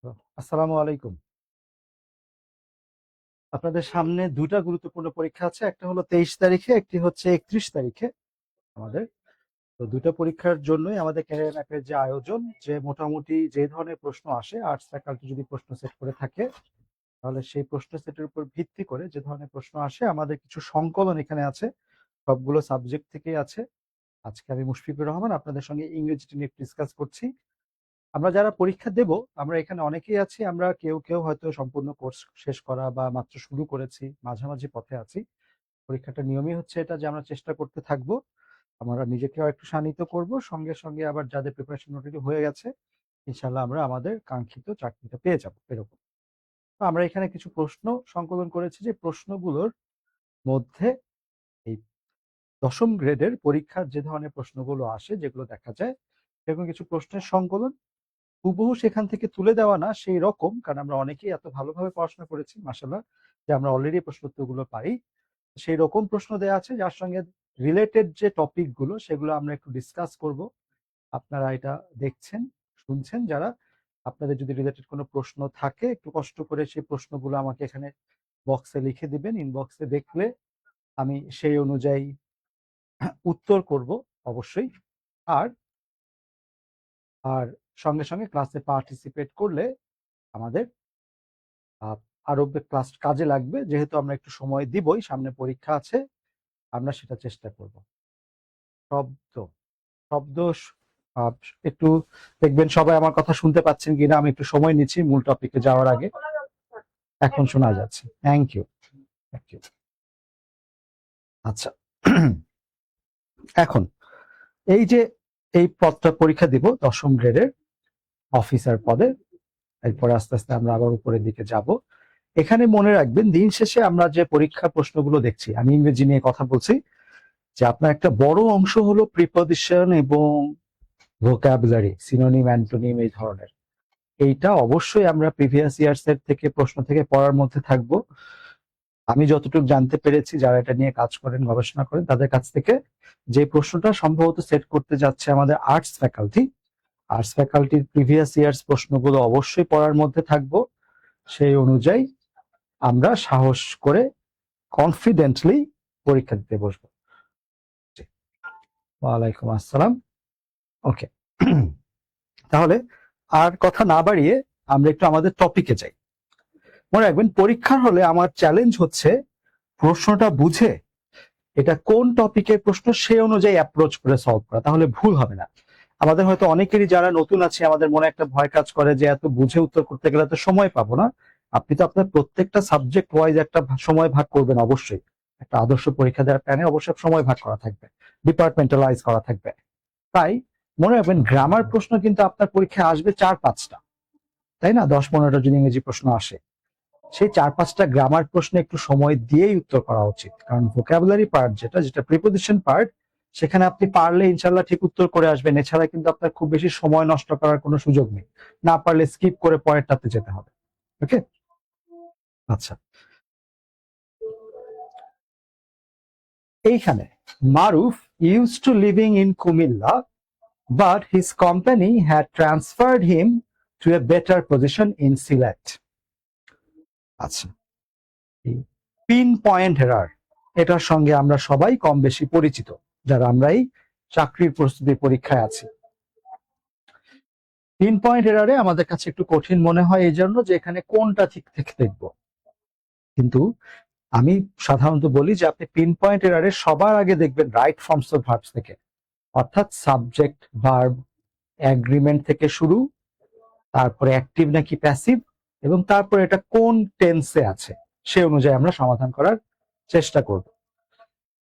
তো, আসসালামু আলাইকুম। আপনাদের সামনে দুটা গুরুত্বপূর্ণ পরীক্ষা আছে, একটা হলো 23 তারিখে, একটি হচ্ছে 31 তারিখে আমাদের। তো দুটো পরীক্ষার জন্যই আমাদের ক্যারিয়ার ম্যাপের যে আয়োজন, যে মোটামুটি যে ধরনের প্রশ্ন আসে, আর্টস ফ্যাকাল্টি যদি প্রশ্ন সেট করে থাকে তাহলে সেই প্রশ্ন সেটের উপর ভিত্তি করে যে ধরনের প্রশ্ন আসে আমাদের কিছু সংকলন এখানে আছে, সবগুলো সাবজেক্ট থেকেই আছে। আজকে আমি মুশফিকুর রহমান আপনাদের সঙ্গে ইংরেজিটি নিয়ে ডিসকাস করছি। আমরা যারা পরীক্ষা দেব, আমরা এখানে অনেকেই আছি, আমরা কেউ কেউ হয়তো সম্পূর্ণ কোর্স শেষ করা বা মাত্র শুরু করেছি, মাঝামাঝি পথে আছি। পরীক্ষাটা নিয়মই হচ্ছে এটা যে আমরা চেষ্টা করতে থাকবো, আমরা নিজেকেও একটু শানিত করব, সঙ্গে সঙ্গে আবার যাদের প্রিপারেশন অলরেডি হয়ে গেছে ইনশাল্লাহ আমরা আমাদের কাঙ্ক্ষিত চাকরিটা পেয়ে যাবো এরকম। তো আমরা এখানে কিছু প্রশ্ন সংকলন করেছি, যে প্রশ্নগুলোর মধ্যে এই 10ম গ্রেডের পরীক্ষার যে ধরনের প্রশ্নগুলো আসে, যেগুলো দেখা যায় সেরকম কিছু প্রশ্নের সংকলন, হুবহু সেখান থেকে তুলে দেওয়া না সেই রকম, কারণ আমরা অনেকেই এত ভালোভাবে পড়াশোনা করেছি মাশাআল্লাহ যে আমরা অলরেডি প্রশ্ন উত্তরগুলো পারি। সেই রকম প্রশ্ন দেওয়া আছে যার সঙ্গে রিলেটেড যে টপিক গুলো সেগুলো আমরা একটু ডিসকাস করব। আপনারা এটা দেখছেন, শুনছেন যারা, আপনাদের যদি রিলেটেড কোনো প্রশ্ন থাকে একটু কষ্ট করে সেই প্রশ্নগুলো আমাকে এখানে বক্সে লিখে দিবেন, ইনবক্সে দেখলে আমি সেই অনুযায়ী উত্তর করব অবশ্যই। আর আর সঙ্গে সঙ্গে ক্লাসে পার্টিসিপেট করলে আমাদের আরো ক্লাস কাজে লাগবে, যেহেতু আমরা একটু সময় দিবই, সামনে পরীক্ষা আছে, আমরা সেটা চেষ্টা করব। শব্দ শব্দ আহ, একটু দেখবেন সবাই আমার কথা শুনতে পাচ্ছেন কিনা, আমি একটু সময় নিচ্ছি মূল টপিকে যাওয়ার আগে। এখন শোনা যাচ্ছে, থ্যাংক ইউ, থ্যাংক ইউ। আচ্ছা, এখন এই যে এই পদটা পরীক্ষা দিব 10ম গ্রেডের অফিসার পদে, এরপরে আস্তে আস্তে আমরা আবার উপরের দিকে যাব। এখানে মনে রাখবেন দিন শেষে আমরা যে পরীক্ষার প্রশ্নগুলো দেখছি, আমি ইংরেজি নিয়ে কথা বলছি, যে আপনার একটা বড় অংশ হলো প্রিপজিশন এবং ভোকাবুলারি, সিনোনিম, অ্যান্টোনিম, এই ধরনের। এইটা অবশ্যই আমরা প্রিভিয়াস ইয়ার্স এর থেকে প্রশ্ন থেকে পড়ার মধ্যে থাকবো। আমি যতটুকু জানতে পেরেছি, যারা এটা নিয়ে কাজ করেন, গবেষণা করেন, তাদের কাছ থেকে যে প্রশ্নটা সম্ভবত সেট করতে যাচ্ছে আমাদের আর্টস ফ্যাকাল্টির প্রিভিয়াস ইয়ার্স প্রশ্নগুলো অবশ্যই পড়ার মধ্যে থাকবো। সেই অনুযায়ী আমরা সাহস করে কনফিডেন্টলি পরীক্ষা দিতে বসবো। ওয়ালাইকুম আসসালাম। ওকে, তাহলে আর কথা না বাড়িয়ে আমরা একটু আমাদের টপিকে যাই। মনে রাখবেন পরীক্ষার হলে আমার চ্যালেঞ্জ হচ্ছে প্রশ্নটা বুঝে এটা কোন টপিকের প্রশ্ন সে অনুযায়ী অ্যাপ্রোচ করে সলভ করা, তাহলে ভুল হবে না। আমাদের হয়তো অনেকেরই যারা নতুন আছে, আমাদের মনে একটা ভয় কাজ করে যে এত বুঝে উত্তর করতে গেলে তো সময় পাবো না। আপনি তো আপনার প্রত্যেকটা সাবজেক্ট ওয়াইজ একটা সময় ভাগ করবেন অবশ্যই। একটা আদর্শ পরীক্ষা দেওয়ার প্ল্যানে অবশ্যই সময় ভাগ করা থাকবে, ডিপার্টমেন্টালাইজ করা থাকবে। তাই মনে রাখবেন গ্রামার প্রশ্ন কিন্তু আপনার পরীক্ষায় আসবে 4-5টা, তাই না? 10-15টা যদি ইংরেজি প্রশ্ন আসে, সেই 4-5টা গ্রামার প্রশ্নে একটু সময় দিয়েই উত্তর করা উচিত, কারণ ভোকাবুলারি পার্ট যেটা যেটা প্রিপোজিশন পার্ট, সেখানে আপনি পারলে ইনশাল্লাহ ঠিক উত্তর করে আসবেন, এছাড়া কিন্তু আপনার খুব বেশি সময় নষ্ট করার কোনো সুযোগ নেই। না পারলে স্কিপ করে পরেরটাতে যেতে হবে। ওকে, আচ্ছা, এইখানে Maruf use to living in Comilla but his company had transferred him to a better position in Sylhet. আচ্ছা, পিন পয়েন্ট এরার, এটার সঙ্গে আমরা সবাই কম বেশি পরিচিত যারা আমরা এই চাকরির প্রস্তুতি পরীক্ষায় আছি। পিন পয়েন্ট এরারে আমাদের কাছে একটু কঠিন মনে হয় এই জন্য যে এখানে কোনটা ঠিক থেকে দেখব, কিন্তু আমি সাধারণত বলি যে আপনি পিন পয়েন্ট এরারে সবার আগে দেখবেন রাইট ফর্মস অফ ভার্বস থেকে, অর্থাৎ সাবজেক্ট, ভার্ব, অ্যাগ্রিমেন্ট থেকে শুরু, তারপরে অ্যাক্টিভ নাকি প্যাসিভ, এবং তারপরে এটা কোন টেন্সে আছে সে অনুযায়ী আমরা সমাধান করার চেষ্টা করব।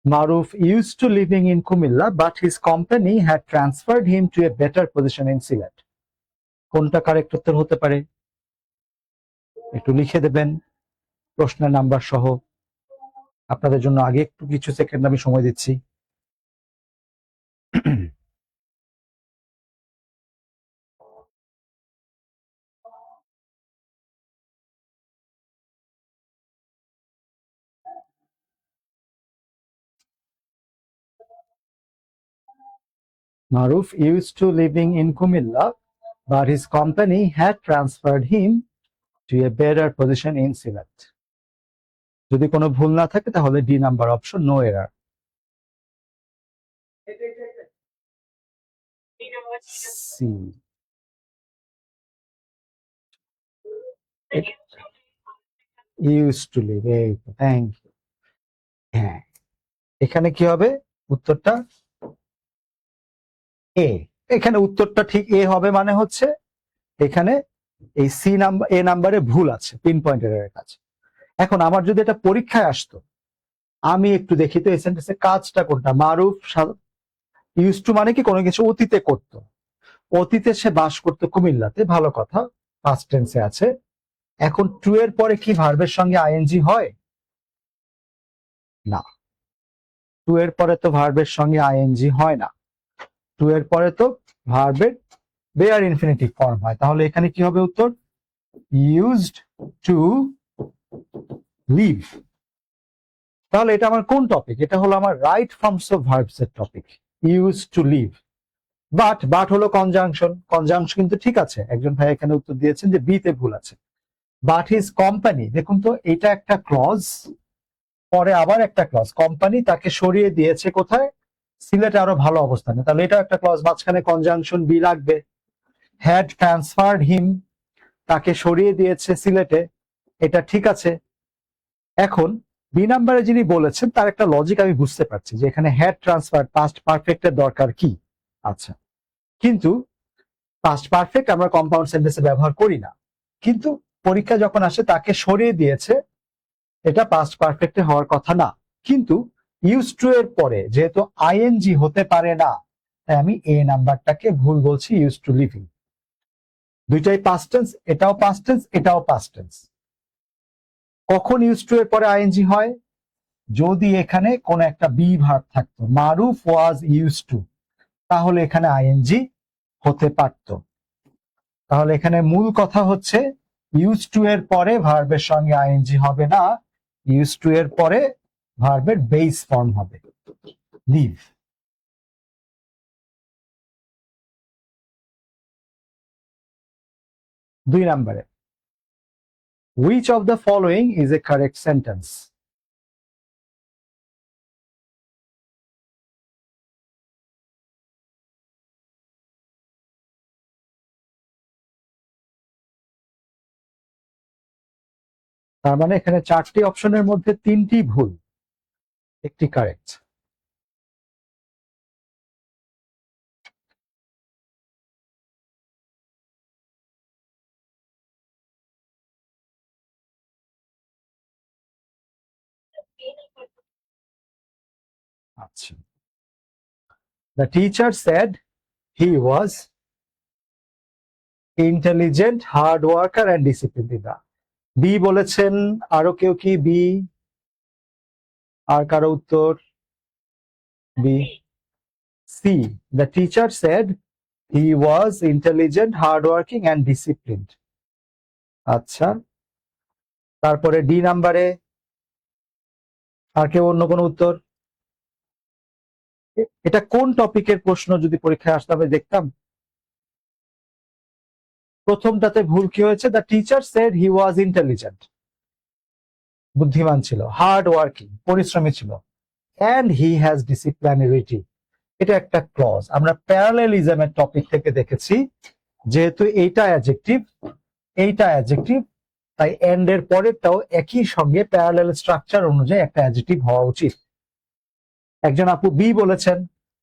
Maruf used to living in Kumilla, but his company had transferred him to a better position in Sylhet. কোনটা কারেক্ট উত্তর হতে পারে একটু লিখে দেবেন প্রশ্নের নাম্বার সহ। আপনাদের জন্য আগে একটু কিছু সেকেন্ড আমি সময় দিচ্ছি। Maruf used to living in Kumilla, but his company had transferred him to a better position in Sylhet. যদি কোনো ভুল না থাকে তাহলে D number option, no error. C, used to live, এই তো, থ্যাংক ইউ। হ্যাঁ, এখানে কি হবে উত্তরটা? এ। এখানে উত্তরটা ঠিক এ হবে, মানে হচ্ছে এখানে এই সি নাম্বার, এ নাম্বারে ভুল আছে, পিন পয়েন্টের কাছে। এখন আমার যদি এটা পরীক্ষায় আসতো, আমি একটু দেখি তো এই সেন্টেন্সের কাজটা কোনটা। মারুফ ইউজ টু মানে কি কোনো কিছু অতীতে করত, অতীতে সে বাস করতো কুমিল্লাতে, ভালো কথা, পাস্ট টেন্সে আছে। এখন টু এর পরে কি ভার্বের সঙ্গে আইএনজি হয়? না, টু এর পরে তো ভার্বের সঙ্গে আইএনজি হয় না, টু এর পরে তো ভার্বের বেয়ার ইনফিনিটিভ ফর্ম হয়। তাহলে এখানে কি হবে উত্তর? Used to live. তাহলে এটা আমার কোন টপিক? এটা হলো আমার রাইট ফর্মস অফ ভার্বস এর topic, use to live. But হলো কনজাংশন, কনজাংশন কিন্তু ঠিক আছে। একজন ভাই এখানে উত্তর দিয়েছেন যে বি তে ভুল আছে। বাট হিজ কোম্পানি, দেখুন তো এটা একটা ক্লজ, পরে আবার একটা ক্লজ, কোম্পানি তাকে সরিয়ে দিয়েছে কোথায়? সিলেটে আরো ভালো অবস্থানে, তাহলে এটা একটা ক্লজ, মাঝখানে কনজাংশন বি লাগবে। হ্যাড ট্রান্সফার্ড হিম, তাকে সরিয়ে দিয়েছে সিলেটে, এটা ঠিক আছে। এখন বি নাম্বারে যিনি বলেছেন তার একটা লজিক আমি বুঝতে পারছি যে এখানে হ্যাড ট্রান্সফার পাস্ট পারফেক্টের দরকার কি? আচ্ছা, কিন্তু পাস্ট পারফেক্ট আমরা কম্পাউন্ড সেন্টেন্সে ব্যবহার করি না, কিন্তু পরীক্ষা যখন আসে তাকে সরিয়ে দিয়েছে, এটা পাস্ট পারফেক্টে হওয়ার কথা না। কিন্তু ইউজ টু এর পরে যেহেতু আইএনজি হতে পারে না, তাই আমি এ নাম্বারটাকে ভুল বলছি, ইউজ টু লিভিং। দুইটাই পাস্ট টেন্স, এটাও পাস্ট টেন্স, এটাও পাস্ট টেন্স। কখন ইউজ টু এর পরে আইএনজি হয়? যদি এখানে কোন একটা বি ভার্ব থাকতো, মারুফ ওয়াজ ইউজ টু, তাহলে এখানে আইএনজি হতে পারত। তাহলে এখানে মূল কথা হচ্ছে ইউজ টু এর পরে ভার্বের সঙ্গে আইএনজি হবে না, ইউজ টু এর পরে ভার্বের বেস ফর্ম হবে, লিভ। দুই নম্বরে, which of the following is a correct sentence? তার মানে এখানে চারটি অপশনের মধ্যে তিনটি ভুল, একটি কারেক্ট। আচ্ছা, the teacher said he was intelligent, hard worker and disciplined. B বলেছেন, আরো কেউ কি বি? আর কারো উত্তর? B. C, the teacher said he was intelligent, hardworking and disciplined. আচ্ছা, তারপরে ডি নাম্বারে আর কেউ অন্য কোনো উত্তর? এটা কোন টপিকের প্রশ্ন যদি পরীক্ষায় আসতে হবে দেখতাম। প্রথমটাতে ভুল কি হয়েছে? The teacher said he was intelligent, বুদ্ধিমান ছিল, হার্ড ওয়ার্কিং, পরিশ্রমী ছিল, অ্যান্ড হি হ্যাজ ডিসিপ্লিনারিটি, এটা একটা ক্লজ। আমরা প্যারালেলিজমের টপিক থেকে দেখেছি, যেহেতু এইটা অ্যাডজেক্টিভ, এইটা অ্যাডজেক্টিভ, তাই এন্ড এর পরেরটাও একই সঙ্গে প্যারালেল স্ট্রাকচার অনুযায়ী একটা অ্যাডজেক্টিভ হওয়া উচিত। একজন আপু বি বলেছেন,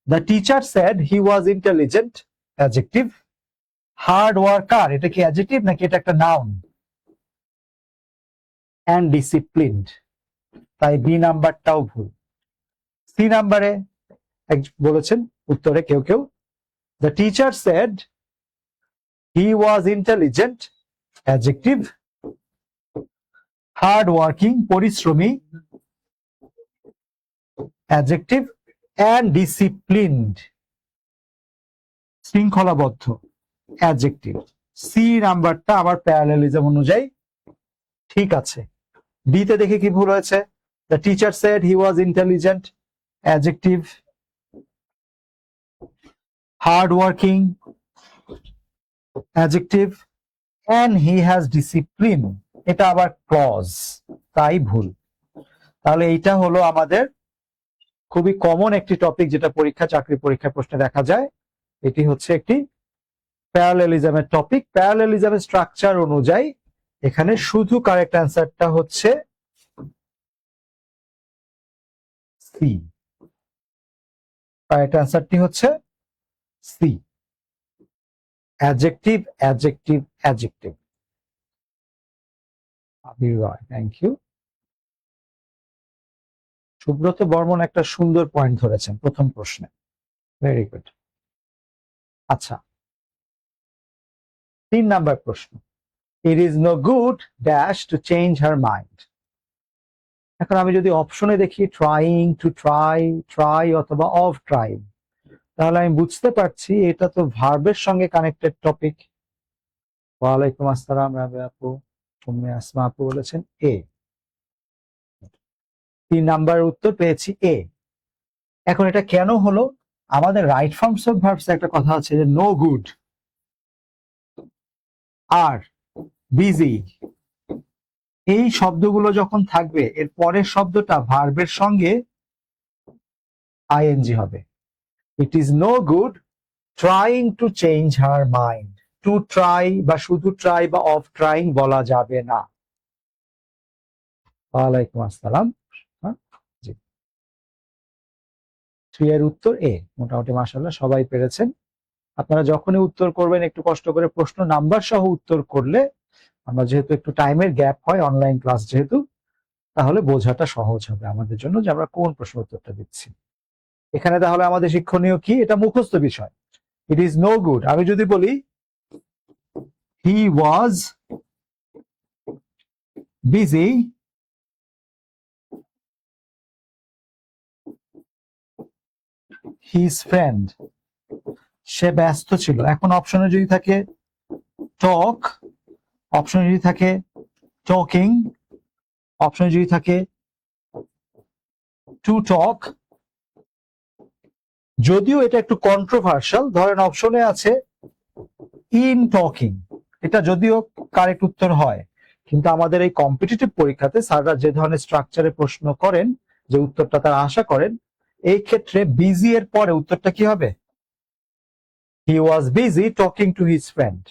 the teacher said he was intelligent, adjective. Hard worker, এটা কি অ্যাডজেক্টিভ নাকি এটা একটা নাউন? অ্যান্ড ডিসিপ্লিনড, তাই বি নাম্বারটাও ভুল। সি নাম্বারে বলেছেন উত্তরে কেউ কেউ, the teacher said he was intelligent, adjective. Hard working, পরিশ্রমী, অ্যাডজেক্টিভ। অ্যান্ড ডিসিপ্লিনড, শৃঙ্খলাবদ্ধ, অ্যাডজেক্টিভ। সি নাম্বারটা আবার প্যারালেলিজম অনুযায়ী ঠিক আছে। বি তে দেখে কি ভুল হয়েছে? The teacher said he was intelligent, adjective. Hard working, adjective and he has discipline, এটা আবার ক্লজ, তাই ভুল। তাহলে এইটা হলো আমাদের খুবই কমন একটি টপিক, যেটা চাকরি পরীক্ষা প্রশ্নে দেখা যায়। এটি হচ্ছে একটি প্যারালেলিজমের টপিক। প্যারালেলিজমের স্ট্রাকচার অনুযায়ী এখানে শুধু কারেক্ট অ্যান্সারটা হচ্ছে সি। কারেক্ট অ্যান্সারটি হচ্ছে C, adjective adjective adjective. Abir Roy, thank you. Subrata Barman একটা সুন্দর পয়েন্ট ধরেছেন প্রথম প্রশ্নে, ভেরি গুড। আচ্ছা, 3 নাম্বার প্রশ্ন, it is no good dash to change her mind. এখন আমি যদি অপশনে দেখি ট্রাইং, টু ট্রাই, ট্রাই অথবা অফ ট্রাইং, তাহলে আমি বুঝতে পারছি এটা তো ভার্বের সঙ্গে কানেক্টেড টপিক। ওয়ালাইকুম আসসালাম রাবেয়া আপু, উম্মে আসমা আপু বলেছেন এ। 3 নাম্বার উত্তর পেয়েছি এ। এখন এটা কেন হলো? আমাদের রাইট ফর্মস অফ ভার্বস একটা কথা আছে যে নো গুড, আর, বিজি, এই শব্দগুলো যখন থাকবে এর পরের শব্দটা ভার্বের সঙ্গে আইএনজি হবে। It is no good trying to change her mind. To try বা শুধু ট্রাই বা অফ ট্রাইং বলা যাবে না। ওয়ালাইকুম আসসালাম। জি, 3 এর উত্তর এ। মোটামুটি মাশাআল্লাহ সবাই পেরেছেন। আপনারা যখনই উত্তর করবেন একটু কষ্ট করে প্রশ্ন নাম্বার সহ উত্তর করলে, আমরা যেহেতু একটু টাইমের গ্যাপ হয় অনলাইন ক্লাস যেহেতু, তাহলে বোঝাটা সহজ হবে আমাদের জন্য যে আমরা কোন প্রশ্ন উত্তরটা দিচ্ছি। এখানে তাহলে আমাদের শিক্ষণীয় কি? এটা মুখস্থ বিষয়। ইট ইজ নো গুড, আমি যদি বলি হি ওয়াজ বিজি হিজ ফ্রেন্ড, সে ব্যস্ত ছিল। এখন অপশনে যদি থাকে টক, অপশনে যদি থাকে টকিং, অপশনে যদি থাকে টু টক, যদিও এটা একটু কন্ট্রোভার্সিয়াল, ধরেন অপশনে আছে ইন টকিং, এটা যদিও কারেক্ট উত্তর হয়, কিন্তু আমাদের এই কম্পিটিটিভ পরীক্ষাতে স্যাররা যে ধরনের স্ট্রাকচারে প্রশ্ন করেন, যে উত্তরটা তারা আশা করেন, এই ক্ষেত্রে বিজি এর পরে উত্তরটা কি হবে? He was busy talking to his friend.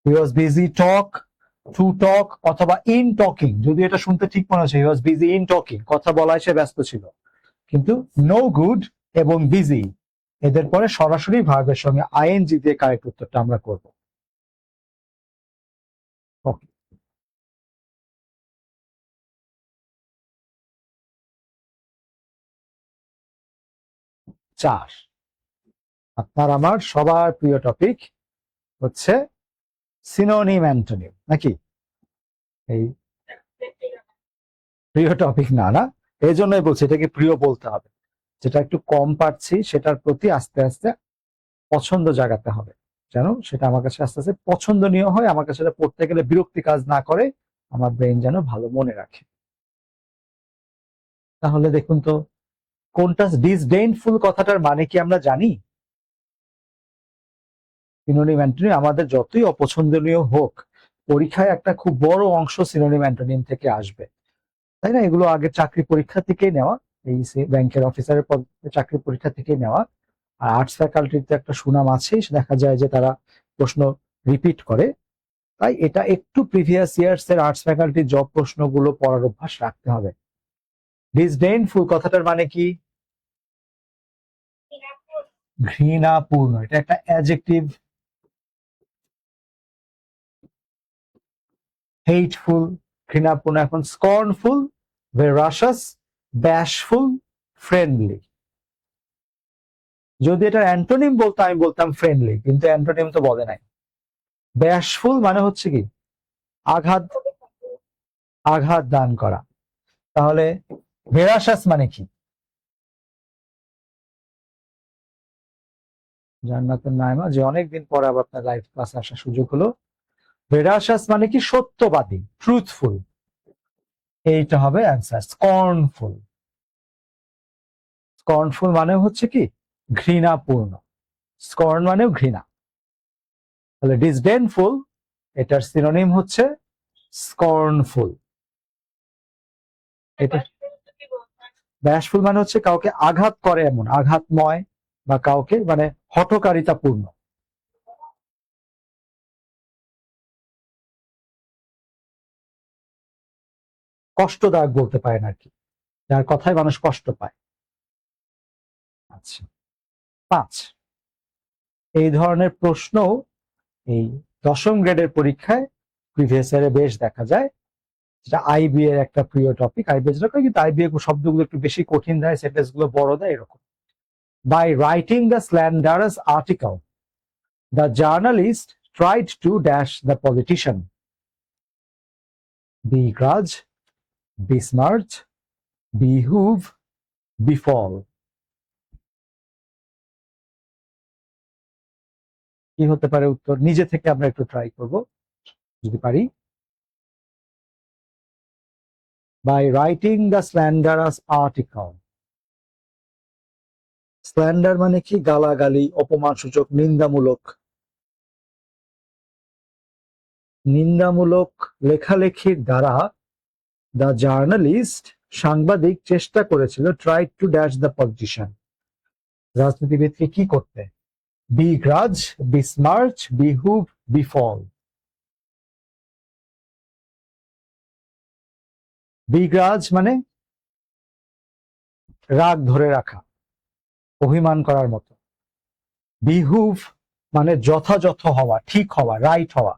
He was busy talk, to talk অথবা ইন টকিং, যদি এটা শুনতে ঠিক মনে হচ্ছে he was busy in talking, কথা বলায় সে ব্যস্ত ছিল। কিন্তু নো গুড এবং বিজি এদের পরে সরাসরি ভার্বের সঙ্গে আইএনজি দিয়ে কারেক্ট উত্তরটা আমরা করব। ওকে, 4, আপনার আমার সবার প্রিয় টপিক হচ্ছে সিনোনিম অ্যান্টোনিম, নাকি? এই প্রিয় টপিক না, না, এই জন্যই বলছি এটাকে প্রিয় বলতে হবে। যেটা একটু কম পারছি সেটার প্রতি আস্তে আস্তে পছন্দ জাগাতে হবে, যেন সেটা আমার কাছে আস্তে আস্তে পছন্দনীয় হয়, আমার কাছে সেটা পড়তে গেলে বিরক্তি কাজ না করে, আমার ব্রেন যেন ভালো মনে রাখে। তাহলে দেখুন তো, কোনটা ডিসডেইনফুল কথাটার মানে কি আমরা জানি? সিনোনিম অ্যান্টোনিম আমাদের যতই অপছন্দনীয় হোক, পরীক্ষায় একটা খুব বড় অংশ সিনোনিম অ্যান্টোনিম থেকে আসবে, তাই না? এগুলো আগে চাকরি পরীক্ষা থেকেই নেওয়া, এই ব্যাংকের অফিসারের চাকরি পরীক্ষা থেকেই নেওয়া। আর আর্টস ফ্যাকাল্টিতে একটা সুনাম আছেই, দেখা যায় যে তারা প্রশ্ন রিপিট করে। তাই এটা একটু প্রিভিয়াস ইয়ার্স এর আর্টস ফ্যাকাল্টি জব প্রশ্নগুলো পড়ার অভ্যাস রাখতে হবে। ডিসডেইনফুল কথাটার মানে কি? ঘৃণাপূর্ণ, এটা একটা অ্যাডজেক্টিভ। হেটফুল, ঘৃণাপূর্ণ। এখন স্কর্নফুল, ভেরাশাস, ব্যাশফুল, ফ্রেন্ডলি। যদি এটা অ্যান্টোনিম বলতো আমি বলতাম ফ্রেন্ডলি, কিন্তু অ্যান্টোনিম তো বলে নাই। ব্যাশফুল মানে হচ্ছে কি? আঘাত, আঘাত দান করা। তাহলে ভেরাশাস মানে কি? জান্নাতুন নাইমা, যে অনেকদিন পরে আবার আপনার লাইভ ক্লাসে আসার সুযোগ হলো। ভেরাশাস মানে কি? সত্যবাদী, ট্রুথফুল। এইটা হবে অ্যান্সার। স্কর্নফুল, স্কর্নফুল মানে হচ্ছে কি? ঘৃণাপূর্ণ। স্কর্ন মানেও ঘৃণা। তাহলে ডিসডেনফুল এটার সিনোনিম হচ্ছে স্কর্নফুল। এটা ব্যাশফুল মানে হচ্ছে কাউকে আঘাত করে এমন, আঘাতময় বা কাউকে মানে হঠকারিতাপূর্ণ। কষ্টদায়ক বলতে পারেন আর কি, যার কথায় মানুষ কষ্ট পায়। আচ্ছা, 5, এই ধরনের প্রশ্ন এই 10ম গ্রেডের পরীক্ষায় প্রিভিয়াস ইয়ারে বেশ দেখা যায়, যেটা আইবি এর একটা প্রিয় টপিক। আইবি যেরকম, কিন্তু আইবি শব্দগুলো একটু বেশি কঠিন দেয়, সেন্টেন্স গুলো বড় দেয় এরকম। By writing the slanderous article, the journalist tried to dash the politician. Begrudge, besmirch, behoove, befall. কি হতে পারে উত্তর? নিজে থেকে আমরা একটু ট্রাই করব যদি পারি। By writing the slanderous article. Slander মানে কি? গালাগালি, অপমানসূচক, নিন্দামূলক। নিন্দামূলক লেখালেখির দ্বারা দ্য জার্নালিস্ট সাংবাদিক চেষ্টা করেছিল tried to dash the politician, রাজনীতিবিদকে কি করতে? begrudge, besmirch, behoove, befall. begrudge মানে রাগ ধরে রাখা, অভিমান করার মতো। behoove মানে যথাযথ হওয়া, ঠিক হওয়া, রাইট হওয়া।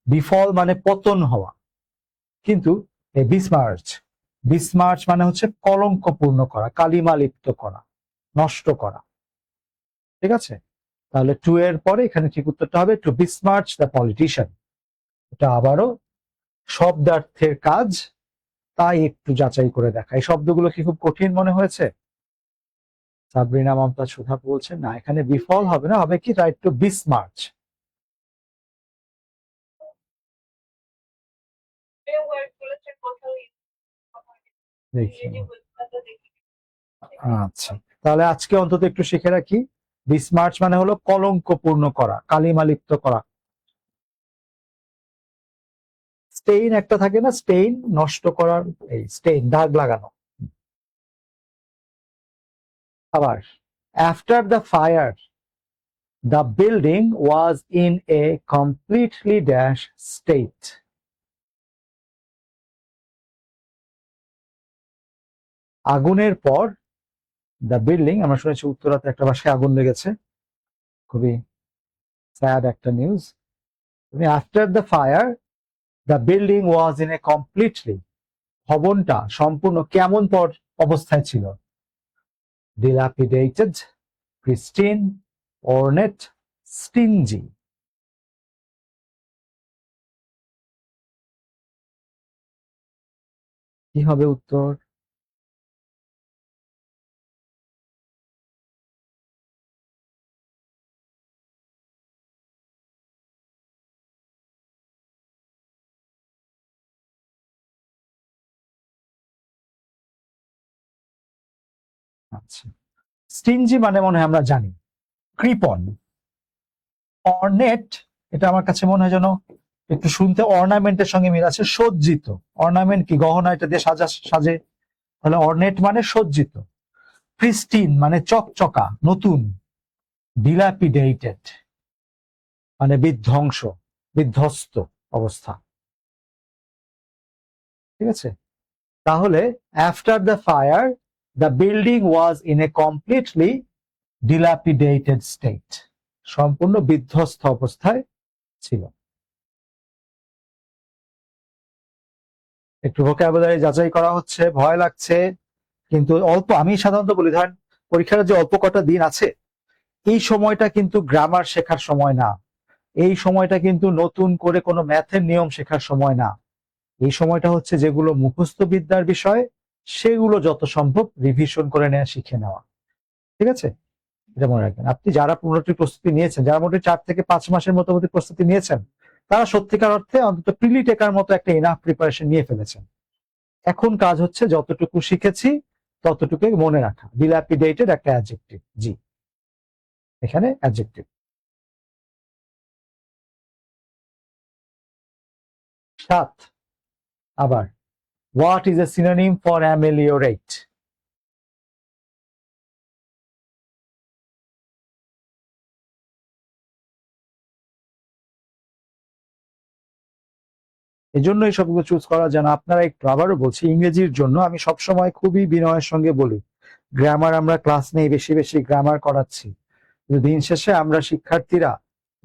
befall মানে পতন হওয়া। কিন্তু এই besmirch মানে হচ্ছে কলঙ্কপূর্ণ করা, কালিমা লিপ্ত করা, নষ্ট করা। ঠিক আছে, তাহলে 2 এর পরে এখানে ঠিক উত্তরটা হবে টু besmirch দ্য পলিটিশিয়ান। এটা আবারও শব্দার্থের কাজ, তাই একটু যাচাই করে দেখা। এই শব্দগুলো কি খুব কঠিন মনে হয়েছে? সাবরিনা মমতাজ সুধা বলছেন না, এখানে বিফল হবে না, হবে কি রাইট টু besmirch। আচ্ছা, তাহলে আজকে অন্তত একটু শিখে রাখি, besmirch মানে হলো কলঙ্কপূর্ণ করা, কালিমা লিপ্ত করা। স্টেইন একটা থাকে না, স্টেইন নষ্ট করার, এই স্টেইন দাগ লাগানো। আবার after the fire the building was in a completely dash state. আগুনের পর দ্য বিল্ডিং, আমরা শুনেছি উত্তরাতে একটা বাসায় আগুন লেগেছে, খুবই স্যাড একটা news. After the fire the building was in a completely, ভবনটা সম্পূর্ণ কেমন পর অবস্থায় ছিল? dilapidated, pristine, ornate, stingy. কি হবে উত্তর? আচ্ছা, স্টিনজি মানে মনে হয় আমরা জানি, কৃপণ। অর্নেট, এটা আমার কাছে মনে হয় যেন একটু শুনতে অর্নামেন্টের সঙ্গে মিল আছে, সজ্জিত। অর্নামেন্ট কি? গহনা, এটা দিয়ে সাজে, তাহলে অর্নেট মানে সজ্জিত। প্রিস্টিন মানে চকচকা, নতুন। ডিলাপিডেটেড মানে বিধ্বংস, বিধ্বস্ত অবস্থা। ঠিক আছে, তাহলে after the fire the building was in a completely dilapidated state, সম্পূর্ণ বিধ্বস্ত অবস্থায় ছিল। একটু ভোকাবুলারি যাচাই করা হচ্ছে, ভয় লাগছে কিন্তু অল্প। আমি সাধারণত বলি, ধরেন পরীক্ষার যে অল্প কটা দিন আছে, এই সময়টা কিন্তু গ্রামার শেখার সময় না, এই সময়টা কিন্তু নতুন করে কোনো ম্যাথের নিয়ম শেখার সময় না। এই সময়টা হচ্ছে যেগুলো মুখস্থ বিদ্যার বিষয়, সেগুলো যত সম্ভব রিভিশন করে নেওয়া, শিখে নেওয়া। ঠিক আছে, এটা মনে রাখবেন। আপনি যারা 15টি প্রস্তুতি নিয়েছেন, যারা মোটামুটি 4 থেকে 5 মাসের মতো প্রস্তুতি নিয়েছেন, তারা সত্যিকার অর্থে অন্তত প্রিলি টেকার মতো একটা এনাফ প্রিপারেশন নিয়ে ফেলেছেন। এখন কাজ হচ্ছে যতটুকু শিখেছি ততটুকু মনে রাখা। ডিলাপিডেটেড একটা অ্যাডজেক্টিভ, জি, এখানে অ্যাডজেক্টিভ। 7 আবার what is a synonym for ameliorate? এজন্য এই সবগুলো চুজ করা যেন আপনারা একটু, আবারও বলছি, ইংরেজির জন্য আমি সবসময় খুবই বিনয়ের সঙ্গে বলি, গ্রামার আমরা ক্লাস নেই, বেশি বেশি গ্রামার করাচ্ছি, কিন্তু দিন শেষে আমরা শিক্ষার্থীরা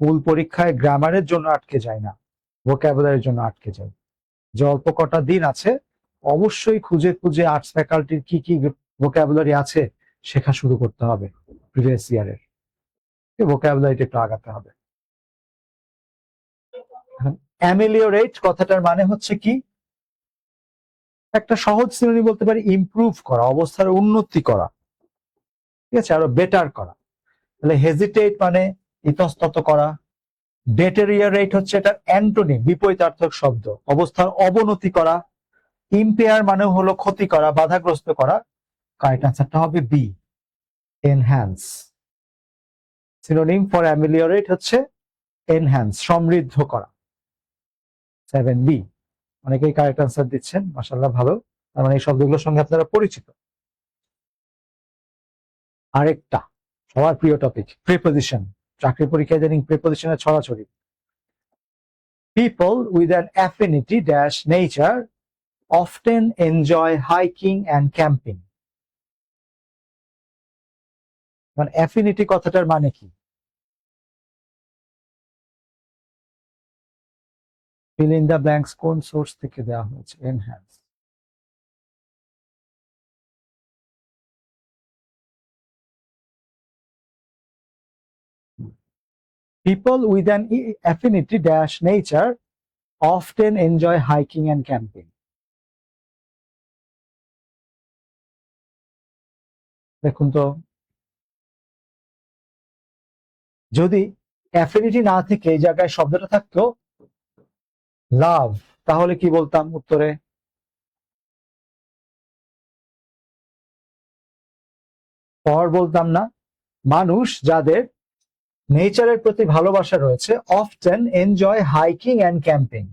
মূল পরীক্ষায় গ্রামারের জন্য আটকে যাই না, ভোকাবুলারির জন্য আটকে যাই। যে অল্প কটা দিন আছে অবশ্যই খুঁজে খুঁজে আর্টস ফ্যাকাল্টির কি কি ভোকাবুলারি আছে শেখা শুরু করতে হবে, প্রিভিয়াস ইয়ারের ভোকাবুলারিটা একটু আগাতে হবে। অ্যামেলিওরেট কথাটার মানে হচ্ছে কি, একটা সহজ সিনোনিম বলতে পারি ইমপ্রুভ করা, অবস্থার উন্নতি করা, ঠিক আছে, আরো বেটার করা। তাহলে হেজিটেট মানে ইতস্তত করা, ডেটেরিয়ারেট হচ্ছে এটার অ্যান্টোনিম, বিপরীতার্থক শব্দ, অবস্থার অবনতি করা। ইম্পেয়ার মানে হলো ক্ষতি করা, বাধাগ্রস্ত করা। কারেক্ট আনসারটা হবে বি, এনহ্যান্স। সিনোনিম ফর অ্যামেলিওরেট হচ্ছে এনহ্যান্স, সমৃদ্ধ করা। 7B। অনেকেই কারেক্ট আনসার দিচ্ছেন, মাশাআল্লাহ, ভালো। তার মানে এই শব্দগুলোর সঙ্গে আপনারা পরিচিত। আরেকটা সবার প্রিয় টপিক, প্রিপোজিশন। চাকরি পরীক্ষায় জানি প্রিপোজিশনের ছড়াছড়ি। People with an affinity dash nature often enjoy hiking and camping. মানে অ্যাফিনিটি কথাটার মানে কি? fill in the blanks কোন সোর্স থেকে দেওয়া হয়েছে? Enhance. People with an affinity dash nature often enjoy hiking and camping. দেখুন তো, যদি অ্যাফিনিটি না থেকে এই জায়গায় শব্দটা থাকতো লাভ, তাহলে কি বলতাম উত্তরে? ফর বলতাম না। মানুষ যাদের নেচারের প্রতি ভালোবাসা রয়েছে, often enjoy hiking and camping,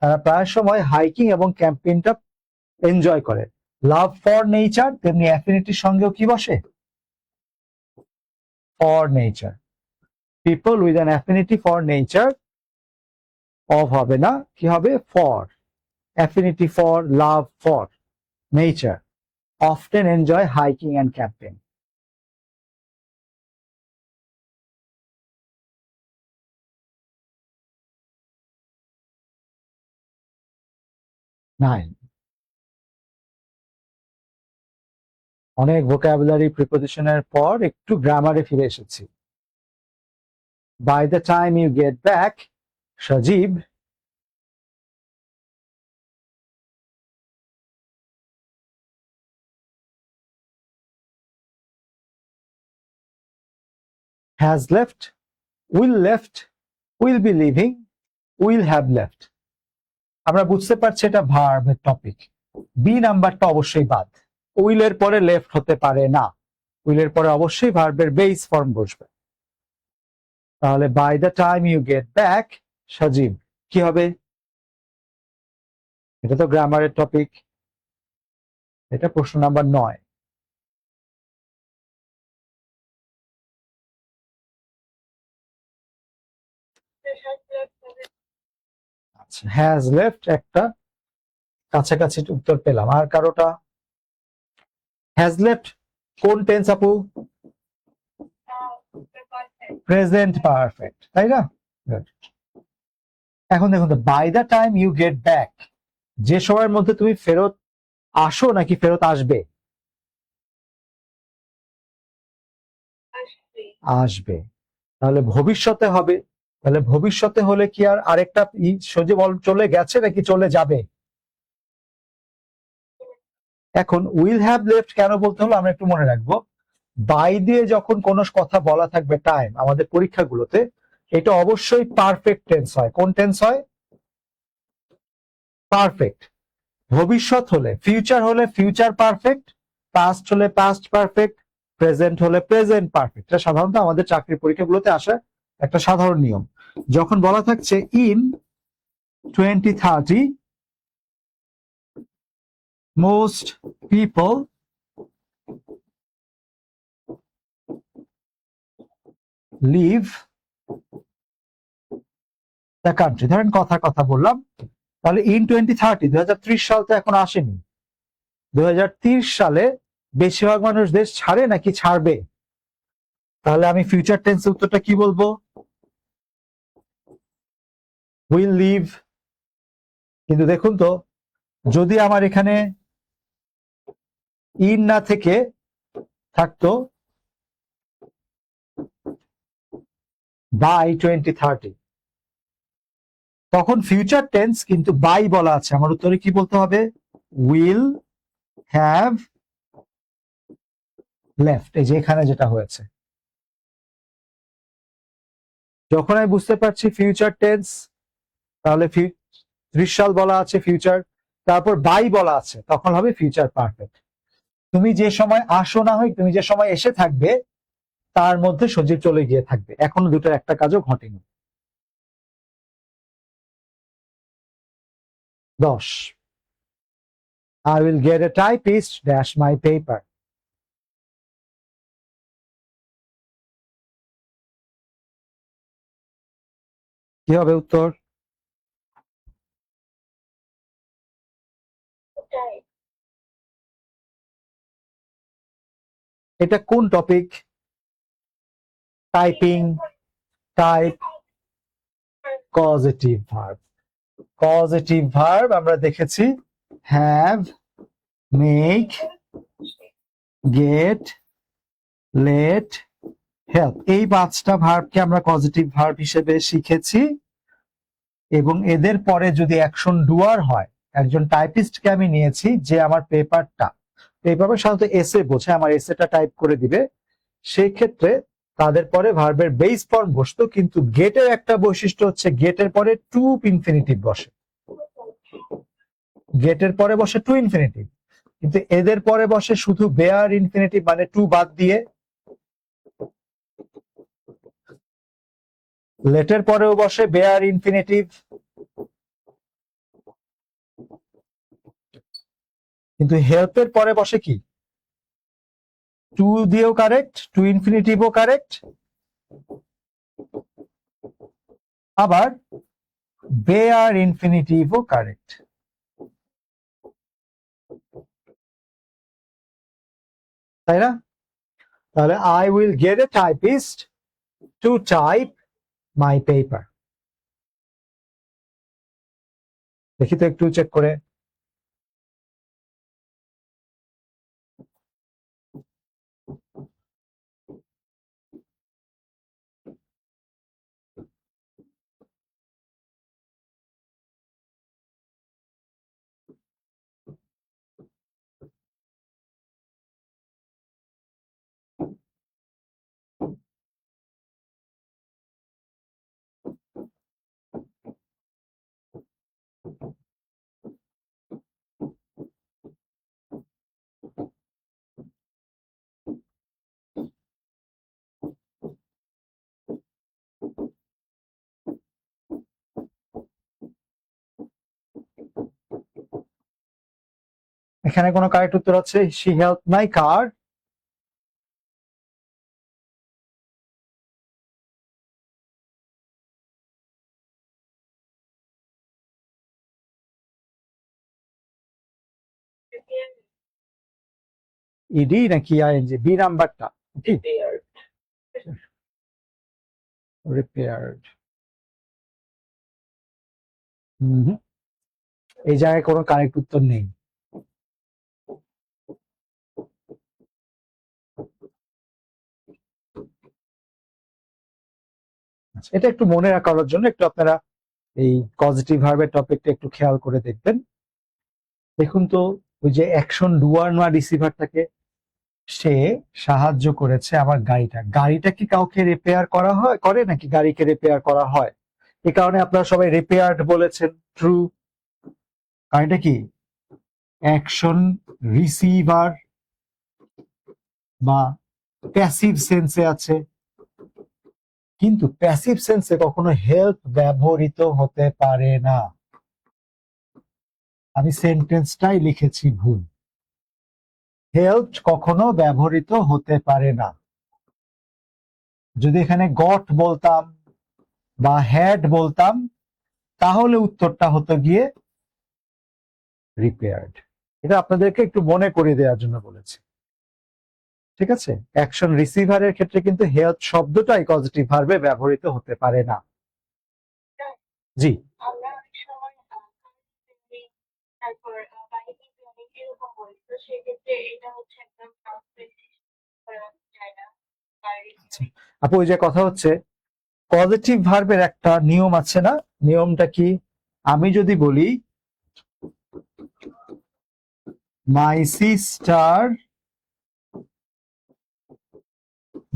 তারা প্রায় সময় হাইকিং এবং ক্যাম্পিংটা এনজয় করে। লাভ ফর নেচার, তেমনি অ্যাফিনিটির সঙ্গেও কি বসে? For nature. People with an affinity for nature, of হবে না, কি হবে? For. Affinity for, love for nature, often enjoy hiking and camping. Nine. অনেক ভোকাবুলারি প্রিপোজিশনের পর একটু গ্রামারে ফিরে এসেছি। By the time you get back, Shajib has left, will be leaving, will have left. আমরা বুঝতে পারছি এটা ভার্বের টপিক। বি নাম্বারটা অবশ্যই বাদ, উইলের পরে লেফট হতে পারে না, উইলের পরে অবশ্যই ভার্বের বেস ফর্ম বসবে। তাহলে by the time you get back, Sajib কি হবে? এটা তো গ্রামারের টপিক, এটা প্রশ্ন নাম্বার 9। আচ্ছা, হ্যাজ লেফট একটা কাছাকাছি উত্তর পেলাম। আর কারোটা? হ্যাজ লেফট কোন টেন্স আপু? প্রেজেন্ট পারফেক্ট, তাই না? এখন দেখুন তো, by the time you get back, যে সময়ের মধ্যে তুমি ফেরত আসো নাকি ফেরত আসবে? আসবে। তাহলে ভবিষ্যতে হবে, তাহলে ভবিষ্যতে হলে কি আর আরেকটা সোজে বল চলে গেছে নাকি চলে যাবে? এখন উইল হ্যাভ লেফট কেন বলতে হলো আমরা একটু মনে রাখবো। বাই দিয়ে যখন কোনো কথা বলা থাকবে টাইম আমাদের পরীক্ষাগুলোতে, এটা অবশ্যই পারফেক্ট টেন্স হয়। কোন টেন্স হয়? পারফেক্ট। ভবিষ্যৎ হলে, ফিউচার হলে ফিউচার পারফেক্ট, পাস্ট হলে পাস্ট পারফেক্ট, প্রেজেন্ট হলে প্রেজেন্ট পারফেক্ট। এটা সাধারণত আমাদের চাকরি পরীক্ষাগুলোতে আসা একটা সাধারণ নিয়ম। যখন বলা থাকছে in 2030 most people leave the country। ধরেন কথা বললাম, তাহলে ইন 2030 2030 সাল তো এখন আসেনি, 2030 সালে বেশিরভাগ মানুষ দেশ ছাড়ে নাকি ছাড়বে? তাহলে আমি ফিউচার টেন্স উত্তরটা কি বলবো? Will leave. কিন্তু দেখুন তো, যদি আমার এখানে ইন না থেকে থাকতো বাই 2030, তখন ফিউচার টেন্স কিন্তু বাই বলা আছে, আমার উত্তরে কি বলতে হবে? Will have left. এই যে এখানে যেটা হয়েছে, যখন আমি বুঝতে পারছি ফিউচার টেন্স, তাহলে 30 সাল বলা আছে ফিউচার, তারপর বাই বলা আছে, তখন হবে ফিউচার পারফেক্ট। তুমি যে সময় আসো না হয়, তুমি যে সময় এসে থাকবে তার মধ্যে সজীব চলে গিয়ে থাকবে, এখনো দুটোর একটা কাজও ঘটেনি। 10 I will get a typist dash my paper। কি হবে উত্তর? এটা কোন topic? Typing, type, causative verb. Causative verb আমরা দেখেছি have, make, get, let, help. এই 5টা ভার্বকে আমরা কজেটিভ ভার্ব হিসেবে শিখেছি, এবং এদের পরে যদি অ্যাকশন ডুয়ার হয়, একজন টাইপিস্টকে আমি নিয়েছি যে আমার পেপারটা সাধারণত এসে বোঝে, আমার এসেটা টাইপ করে দিবে, সেই ক্ষেত্রে তাদের পরে ভার্বের বেস ফর্ম বসতো। কিন্তু গেটের একটা বৈশিষ্ট্য হচ্ছে গেটের পরে টু ইনফিনিটিভ বসে, গেটের পরে বসে টু ইনফিনিটিভ, কিন্তু এদের পরে বসে শুধু বেয়ার ইনফিনিটিভ, মানে টু বাদ দিয়ে। লেটের পরেও বসে বেয়ার ইনফিনিটিভ, কিন্তু হেল্পের পরে বসে কি? টু দিয়েও কারেক্ট, টু ইনফিনিটিভও কারেক্ট, আবার বেয়ার ইনফিনিটিভও কারেক্ট, তাই না? তাহলে I will get a typist to type my paper. দেখি তো একটু চেক করে। এখানে কোনো কারেক্ট উত্তর আছে? She help my car. ED নাকি আইএনজি? বি নাম্বারটা রিপেয়ার্ড। এই জায়গায় কোনো কারেক্ট উত্তর নেই। এটা একটু মনে রাখার জন্য একটু আপনারা এই পজিটিভ ভার্বের টপিকটা একটু খেয়াল করে দেখবেন। দেখুন তো, ওই যে অ্যাকশন ডুয়ার না রিসিভারটাকে সে সাহায্য করেছে আমার গাড়িটা কি কাউকে রিপেয়ার করা হয়, করে নাকি গাড়িকে রিপেয়ার করা হয়? এ কারণে আপনারা সবাই রিপেয়ার্ড বলেছেন, ট্রু। গাড়িটা কি অ্যাকশন রিসিভার বা প্যাসিভ সেন্সে আছে, কিন্তু প্যাসিভ সেন্সে কখনো হেল্প ব্যবহৃত হতে পারে না। আমি সেন্টেন্সটাই লিখেছি ভুল। হেল্পড কখনো ব্যবহৃত হতে পারে না। যদি এখানে গট বলতাম বা হ্যাড বলতাম তাহলে উত্তরটা হতো গিয়ে রিপেয়ার্ড। এটা আপনাদেরকে একটু মনে করিয়ে দেওয়ার জন্য বলেছি, ঠিক আছে? অ্যাকশন রিসিভারের ক্ষেত্রে কিন্তু হেল্প শব্দটাই পজিটিভ ভার্বে ব্যবহৃত হতে পারে না। জি, আমরা অনেক সময় তারপর বাহিনী অনেক এরকম বলি, তো সেক্ষেত্রে এটা হচ্ছে একদম করা যায় না। আপু ওই যে কথা হচ্ছে পজিটিভ ভার্বের একটা নিয়ম আছে না? নিয়মটা কি? আমি যদি বলি my sister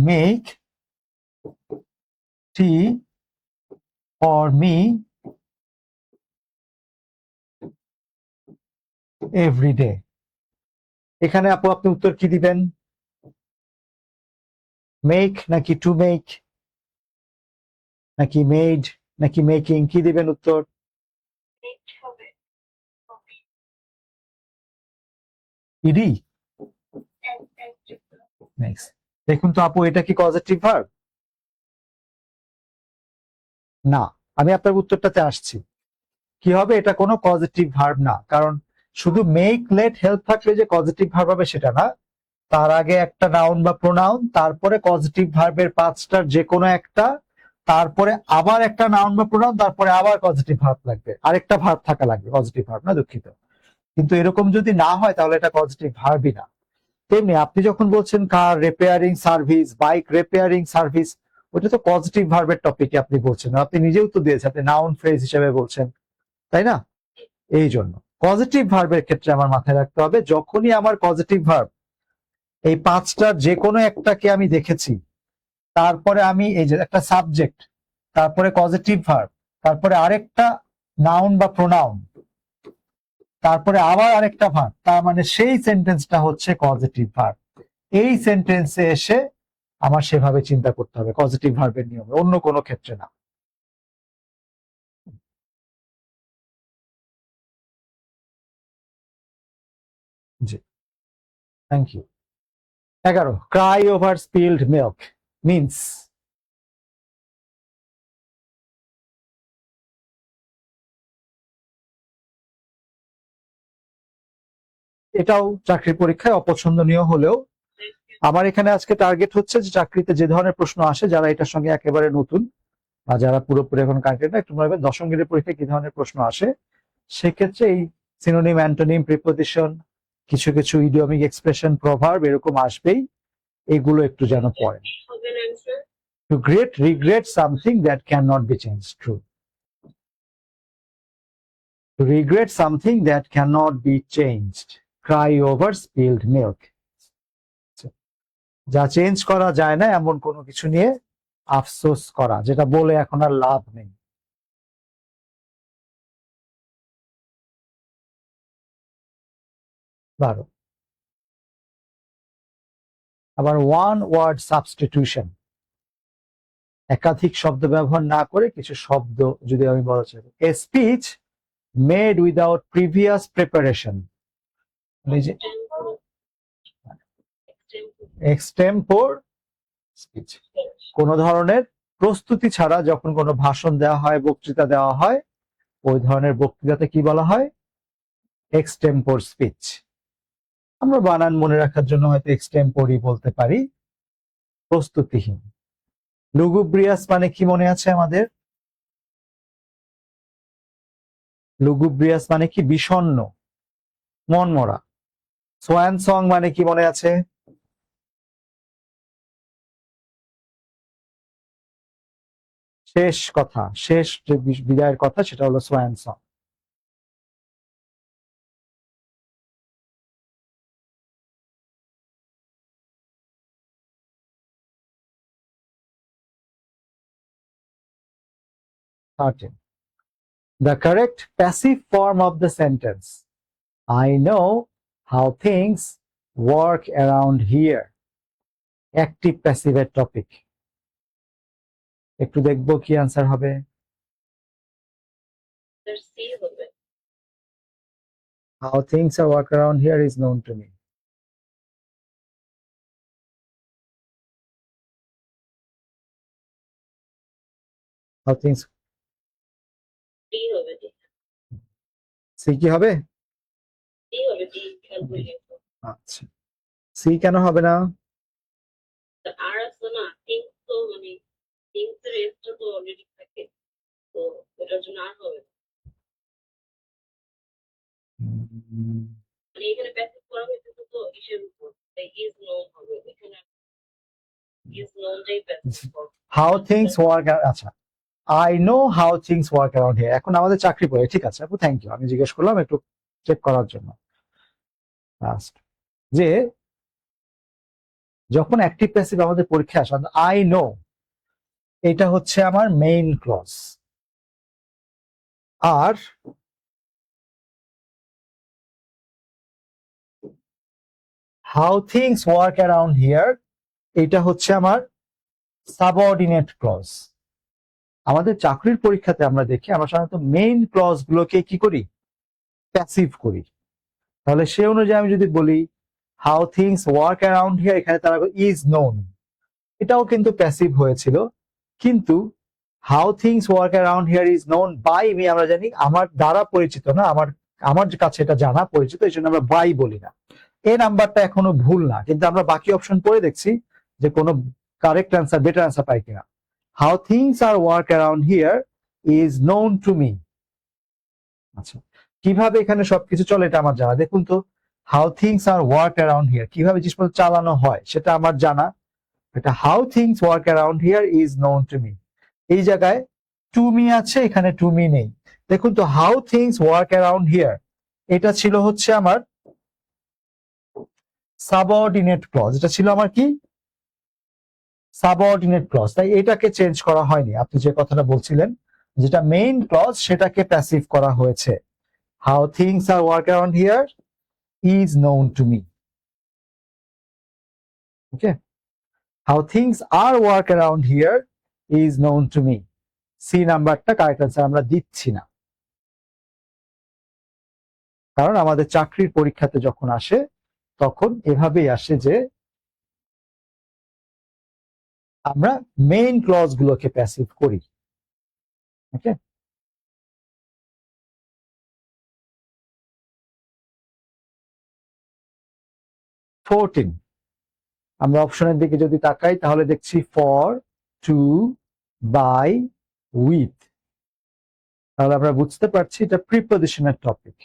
make T for me every day, এখানে আপু আপনি উত্তর কি দিবেন? মেক নাকি টু মেক নাকি মেড নাকি মেকিং, কি দিবেন উত্তর? ইডি। নেক্সট দেখুন তো আপু, এটা কি পজিটিভ ভার্ব? না। আমি আপনার উত্তরটাতে আসছি। কি হবে? এটা কোনো পজিটিভ ভার্ব না, কারণ শুধু মেক লেট হেল্প থাকলে যে পজিটিভ ভার্ব হবে সেটা না। তার আগে একটা নাউন বা প্রোনাউন, তারপরে পজিটিভ ভার্বের পাঁচটার যে কোনো একটা, তারপরে আবার একটা নাউন বা প্রোনাউন, তারপরে আবার পজিটিভ ভার্ব লাগবে, আরেকটা ভার্ব থাকা লাগবে, পজিটিভ ভার্ব না, দুঃখিত। কিন্তু এরকম যদি না হয় তাহলে এটা পজিটিভ ভার্বই না। তেমনি আপনি যখন বলছেন car repairing service, bike repairing service, ওটা তো পজিটিভ ভার্বের টপিকে আপনি বলছেন, আপনি নিজেও তো দিয়েছেন, আপনি নাউন ফ্রেজ হিসেবে বলছেন, তাই না? এই জন্য পজিটিভ ভার্বের ক্ষেত্রে আমার মাথায় রাখতে হবে, যখনই আমার পজিটিভ ভার্ব এই পাঁচটার যে কোনো একটাকে আমি দেখেছি, তারপরে আমি এই যে একটা সাবজেক্ট, তারপরে পজিটিভ ভার্ব, তারপরে আরেকটা নাউন বা প্রোনাউন, তারপরে আবার আরেকটা ভার্ব, তার মানে সেই সেন্টেন্সটা হচ্ছে পজিটিভ ভার্ব। এই সেন্টেন্সে এসে আমার সেভাবে চিন্তা করতে হবে পজিটিভ ভার্বের নিয়মে, অন্য কোনো ক্ষেত্রে না। জি, thank you. 11, cry over spilled milk means, এটাও চাকরির পরীক্ষায় অপছন্দনীয় হলেও আমার এখানে আজকে টার্গেট হচ্ছে যে চাকরিতে যে ধরনের প্রশ্ন আসে, যারা এটার সঙ্গে একেবারে নতুন বা যারা পুরোপুরি এখন কানেক্টেড না, একটু মনে রাখবেন দশম গ্রেডের পরীক্ষায় কি ধরনের প্রশ্ন আসে। সেক্ষেত্রে এই সিনোনিম, অ্যান্টোনিম, প্রিপোজিশন, কিছু কিছু ইডিয়মিক এক্সপ্রেশন, প্রভার্ব এরকম আসবেই, এগুলো একটু যেন পড়েন। To regret something that cannot be changed. True. To regret something that cannot be changed. Cry over spilled milk. যা চেঞ্জ করা যায় না এমন কোনো কিছু নিয়ে আফসোস করা, যেটা বলে এখন আর লাভ নেই। বারো, আবার ওয়ান ওয়ার্ড সাবস্টিটিউশন, একাধিক শব্দ ব্যবহার না করে কিছু শব্দ যদি আমি বলা চাই, a speech made without previous preparation, যে এক্সটেম্পোর স্পিচ, কোন ধরনের প্রস্তুতি ছাড়া যখন কোনো ভাষণ দেওয়া হয়, বক্তৃতা দেওয়া হয়, ওই ধরনের বক্তৃতাতে কি বলা হয়? Extempore speech. আমরা বানান মনে রাখার জন্য হয়তো এক্সটেম্পোরই বলতে পারি, প্রস্তুতিহীন। লুগুব্রিয়াস মানে কি মনে আছে আমাদের? লুগুব্রিয়াস মানে কি? বিষণ্ণ, মনমরা। সোয়ান সং মানে কি মনে আছে? শেষ কথা, শেষ যে বিদায়ের কথা, সেটা হলো swan song. The correct passive form of the sentence, I know how things work around here. Active প্যাসিভের টপিক, একটু দেখবো কি আনসার হবে। How things are work around here is known to me. How things D হবে D C কি হবে? D হবে D খেয়াল করে দেখো আচ্ছা, সি কেন হবে না? আর আছে না থিংস তো মানে থিংস এর এসটা তো অলরেডি থাকে তো ওটার জন্য আর হবে না। উম, মানে এখানে প্যাসিভ করা হয়েছে তো ইসের উপর তাই ইজ নোন হবে এখানে ইজ নোন যেই প্যাসিভ করবে How things work আচ্ছা, I know how things work around here. এখন আমাদের চাকরি পড়ে, ঠিক আছে আপু, থ্যাংক ইউ, আমি জিজ্ঞেস করলাম একটু চেক করার জন্য। Last, যে যখন অ্যাক্টিভ প্যাসিভ আমাদের পরীক্ষায় আসে, আই নো এটা হচ্ছে আমার মেইন ক্লজ, আর how things work around here এটা হচ্ছে আমার সাবঅর্ডিনেট ক্লজ। আমাদের চাকরির পরীক্ষাতে আমরা দেখি আমরা সাধারণত মেইন ক্লজ গুলোকে কি করি, প্যাসিভ করি। তাহলে সে অনুযায়ী আমি যদি বলি how things work around here, এখানে তারা ইজ নোন, এটাও কিন্তু প্যাসিভ হয়েছিল, কিন্তু how things work around here is known by me, আমরা জানি আমার দ্বারা পরিচিত না, আমার আমার কাছে এটা জানা পরিচিত, এই জন্য আমরা বাই বলি না। এই নাম্বারটা এখনো ভুল না, কিন্তু আমরা বাকি অপশন পড়ে দেখছি যে কোনো কারেক্ট অ্যান্সার, বেটার অ্যান্সার পাই কিনা। How things are work around here is known to me. আচ্ছা, কিভাবে এখানে সবকিছু চলে এটা আমার জানা। দেখুন তো, how things are work around here, কিভাবে জিনিসপত্র চালানো হয় সেটা আমার জানা। এটা how things work around here is known to me, এই জায়গায় টু মি আছে, এখানে টু মি নেই। দেখুন তো, how things work around here এটা ছিল হচ্ছে আমার সাবঅর্ডিনেট ক্লজ, এটা ছিল আমার কি, সাবঅর্ডিনেট ক্লজ, তাই এটাকে চেঞ্জ করা হয়নি। আপনি যে কথাটা বলছিলেন, যেটা মেইন ক্লজ সেটাকে প্যাসিভ করা হয়েছে। How things are work around here is known to me. Okay, how things are work around here is known to me, C নাম্বারটা কারেক্ট অ্যান্সার আমরা দিচ্ছি না, কারণ আমাদের চাকরির পরীক্ষাতে যখন আসে তখন এভাবেই আসে যে আমরা মেইন ক্লজ গুলোকে প্যাসিভ করি। ওকে, 14, আমরা অপশনের দিকে যদি তাকাই তাহলে দেখছি ফর, টু, বাই, উইথ। তাহলে আমরা বুঝতে পারছি এটা প্রিপজিশনের topic.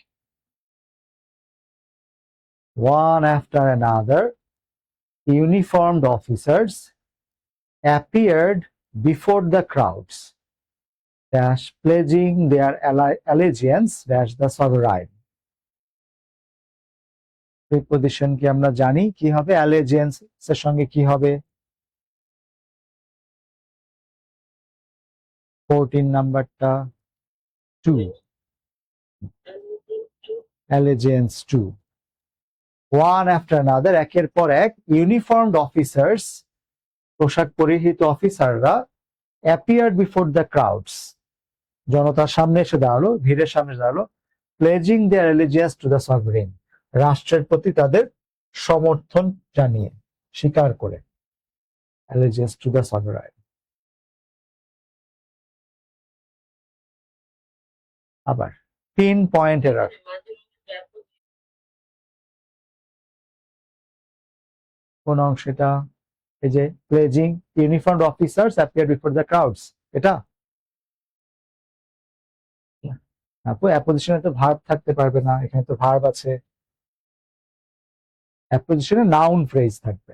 One after another, uniformed officers appeared before the crowds, dash pledging their allegiance dash the sovereign. Preposition কি আমরা জানি কি হবে, অ্যালেজিয়েন্স এর সঙ্গে কি হবে? 14 নাম্বারটা to, allegiance to. One after another, একের পর এক, ইউনিফর্মড অফিসার্স, পোশাক পরিহিত অফিসাররা, অ্যাপিয়ার্ড বিফোর দ্য ক্রাউডস, জনতার সামনে এসে দাঁড়ালো, ভিড়ের সামনে দাঁড়ালো, pledging their allegiance to the sovereign, রাষ্ট্রের প্রতি তাদের সমর্থন জানিয়ে, স্বীকার করে, অ্যালিজিয়েন্স টু দ্য সভরেন। আবার পিন পয়েন্ট এরার, কোন অংশটা? এই যে pledging uniformed officers appear before the crowds, এটা আপু অ্যাপোজিশনে তো ভার্ব থাকতে পারবে না, এখানে তো ভার্ব আছে, অ্যাপোজিশনে নাউন ফ্রেজ থাকবে।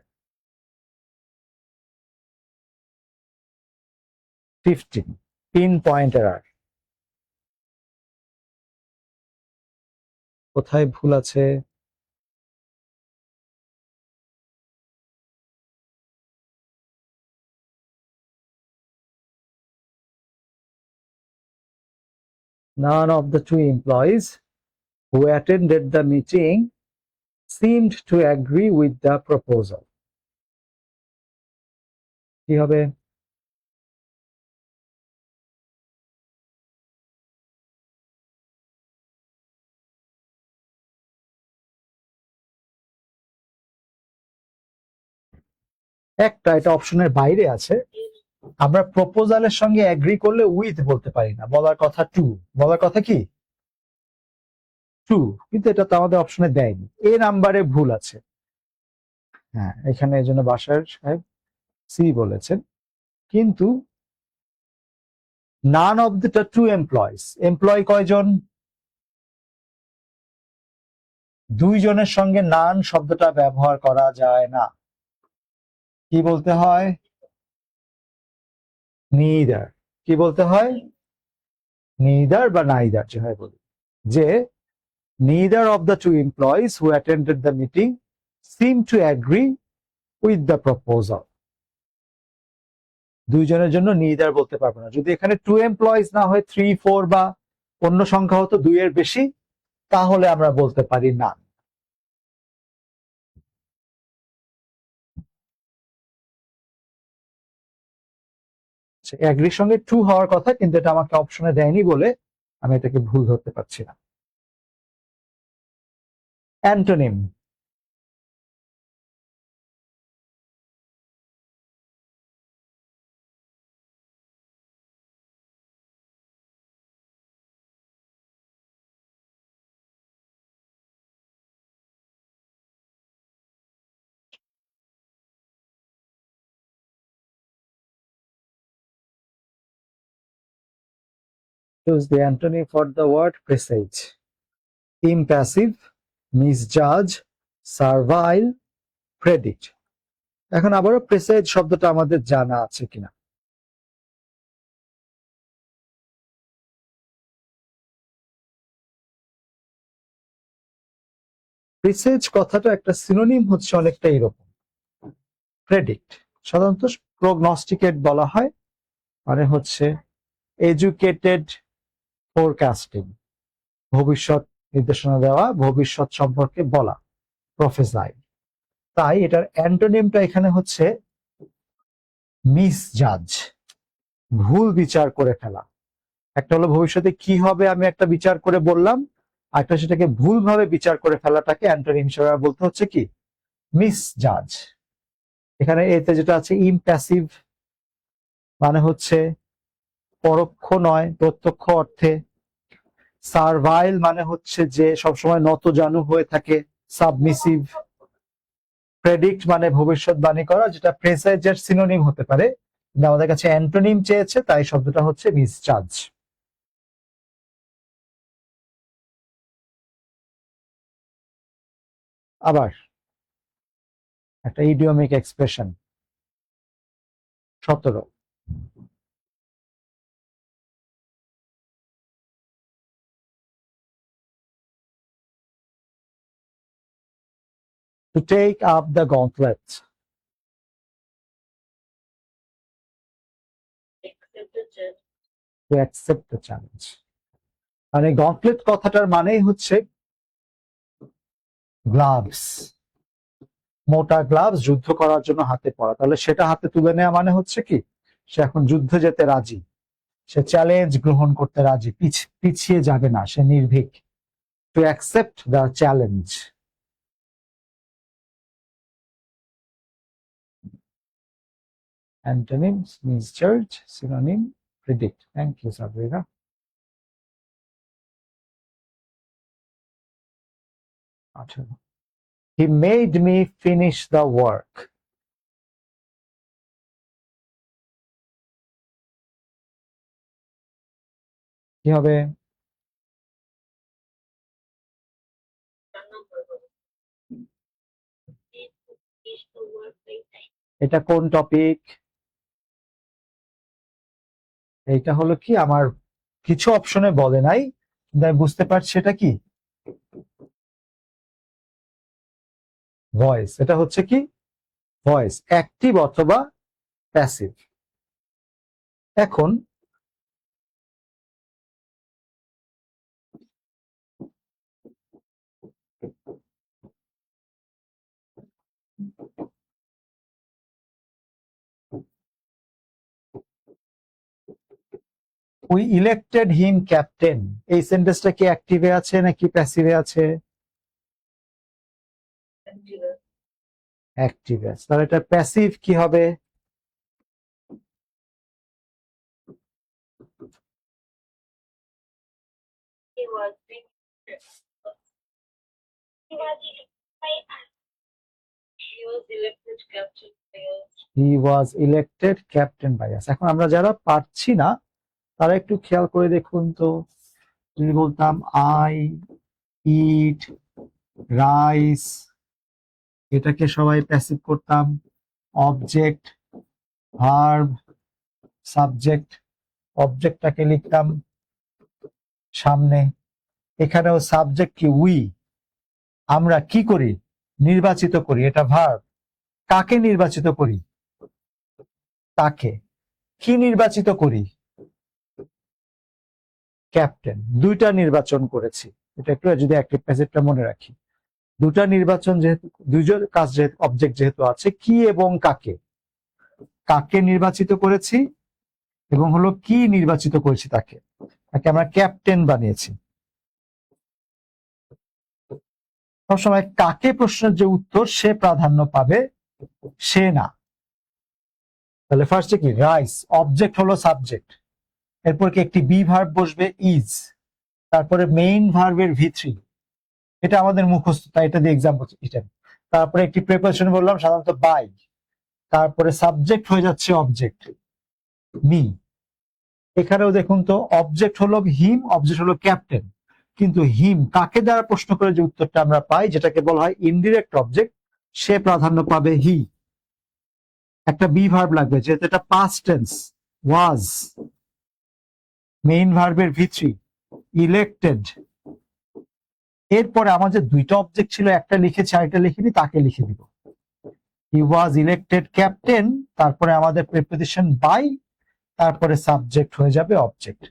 15, পিন পয়েন্ট এরার, কোথায় ভুল আছে? None of the two employees who attended the meeting seemed to agree with the proposal. কি হবে? একটা, এটা অপশনের বাইরে আছে। আমরা প্রপোজালের সঙ্গে এগ্রি করলে উইথ বলতে পারি না, বলার কথা টু, বলার কথা কি টু, কিন্তু এটা তো আমাদের অপশনে দেয়নি, এ নাম্বারে ভুল আছে। হ্যাঁ, এখানে এই জন্য বাসার সাহেব সি বলেছেন, কিন্তু none of the two employees, employ কয়জন, দুইজনের সঙ্গে নান শব্দটা ব্যবহার করা যায় না, কি বলতে হয়, নিদার, কি বলতে হয়, নিদার বা নাইদার, যে হয় বলি, যে neither of the two employees who attended the meeting seemed to agree with the proposal. দুইজনের জন্য neither বলতে পারবো না, যদি এখানে টু এমপ্লয়িজ না হয় 3, 4 বা অন্য সংখ্যা হতো 2 এর বেশি, তাহলে আমরা বলতে পারি না। এগ্রির সঙ্গে টু হওয়ার কথা, কিন্তু এটা আমাকে অপশনে দেয়নি বলে আমি এটাকে ভুল ধরতে পারছি না। Antonym, choose the antonym for the word presage. Impassive, misjudge, servile, predict. এখন আবারও প্রেসেজ শব্দটা আমাদের জানা আছে কিনা, প্রিসেজ কথাটা একটা সিনোনিম হচ্ছে অনেকটা এরকম, প্রেডিক্ট, সাধারণত প্রগনস্টিকেট বলা হয়, মানে হচ্ছে এডুকেটেড ফোরকাস্টিং, ভবিষ্যৎ নির্দেশনা দেওয়া, ভবিষ্যৎ সম্পর্কে বলা, প্রফেসাই। তাই এটার অ্যান্টোনিমটা এখানে হচ্ছে মিসজাজ, ভুল বিচার করে ফেলা। একটা হলো ভবিষ্যতে কি হবে আমি একটা বিচার করে বললাম, আর একটা সেটাকে ভুলভাবে বিচার করে ফেলাটাকে অ্যান্টোনিম হিসেবে বলতে হচ্ছে কি মিসজাজ। এখানে এতে যেটা আছে ইমপ্যাসিভ, মানে হচ্ছে পরোক্ষ নয়, প্রত্যক্ষ অর্থে। সার্ভাইল মানে হচ্ছে যে সবসময় নতজানু হয়ে থাকে, সাবমিসিভ। প্রেডিক্ট মানে ভবিষ্যৎবাণী করা, যেটা প্রেসাইজের সিনোনিম হতে পারে, কিন্তু আমাদের কাছে অ্যান্টোনিম চেয়েছে, তাই শব্দটা হচ্ছে মিসজাজ। আবার একটা ইডিওমিক expression 17, to take up the gauntlet, to accept the challenge। মানে গন্টলেট কথাটার মানেই হচ্ছে গ্লাভস, মোটা গ্লাভস, যুদ্ধ করার জন্য হাতে পরা, তাহলে সেটা হাতে তুলে নেওয়া মানে হচ্ছে কি সে এখন যুদ্ধে যেতে রাজি, সে চ্যালেঞ্জ গ্রহণ করতে রাজি, পিছিয়ে যাবে না, সে নির্ভীক। To accept the challenge. Antonyms means church, synonym predict. Thank you, Sabrina. He made me finish the work. কি হবে? এটা কোন টপিক? এইটা হলো কি আমার কিছু অপশনে বলে নাই, বুঝতে পারছি এটা কি ভয়েস। এটা হচ্ছে কি ভয়েস, অ্যাক্টিভ অথবা প্যাসিভ। এখন উই ইলেক্টেড হিম ক্যাপ্টেন, এই সেন্টেন্সটা কি অ্যাক্টিভে আছে নাকি প্যাসিভে আছে? অ্যাক্টিভ আছে, তাহলে এটা প্যাসিভ কি হবে? He was being he was elected captain by us. He was elected captain by us. এখন আমরা যারা পারছি না তারা একটু খেয়াল করে দেখুন তো, যদি বলতাম আই ইট রাইস, এটাকে সবাই প্যাসিভ করতাম। অবজেক্ট, ভার্ব, সাবজেক্ট, অবজেক্টটাকে লিখতাম সামনে। এখানেও সাবজেক্ট কি? উই। আমরা কি করি? নির্বাচিত করি, এটা ভার্ব। কাকে নির্বাচিত করি? তাকে। কি নির্বাচিত করি? ক্যাপ্টেন। দুইটা নির্বাচন করেছি, এটা একটু যদি অ্যাক্টিভ প্যাসিভটা মনে রাখি। দুটা নির্বাচন যেহেতু, দুইজন কাজ যেহেতু, অবজেক্ট যেহেতু আছে, কি এবং কাকে। কাকে নির্বাচিত করেছি এবং হলো কি নির্বাচিত করেছি তাকে, তাকে আমরা ক্যাপ্টেন বানিয়েছি। সবসময় কাকে প্রশ্নের যে উত্তর সে প্রাধান্য পাবে, সে না। তাহলে ফার্স্টে কি? রাইস, অবজেক্ট হলো সাবজেক্ট, এরপর কি একটি বি ভার্ব বসবে ইজ, তারপরে মেইন ভার্বের ভি3, এটা আমাদের মুখস্থ, তাই এটা দিয়ে এক্সাম্পল এটা। তারপরে একটি প্রিপোজিশন বললাম সাধারণত বাই, তারপরে সাবজেক্ট হয়ে যাচ্ছে অবজেক্ট মি। এখানেও দেখুন তো, অবজেক্ট হলো হিম, অবজেক্ট হলো ক্যাপ্টেন, কিন্তু হিম কাকে দ্বারা প্রশ্ন করে যে উত্তরটা আমরা পাই, যেটাকে বলা হয় ইনডিরেক্ট অবজেক্ট, সে প্রাধান্য পাবে হি। একটা বি ভার্ব লাগবে, যেহেতু এটা পাস্ট টেন্স, ওয়াজ, মেইন ভার্বের ভি3, ইলেক্টেড। এরপরে আমাদের দুইটা অবজেক্ট ছিল, একটা লিখেছি আরেকটা লিখিনি, তাকে লিখে দিব। হি ওয়াজ ইলেক্টেড ক্যাপ্টেন, তারপরে আমাদের প্রিপোজিশন বাই, তারপরে সাবজেক্ট হয়ে যাবে object.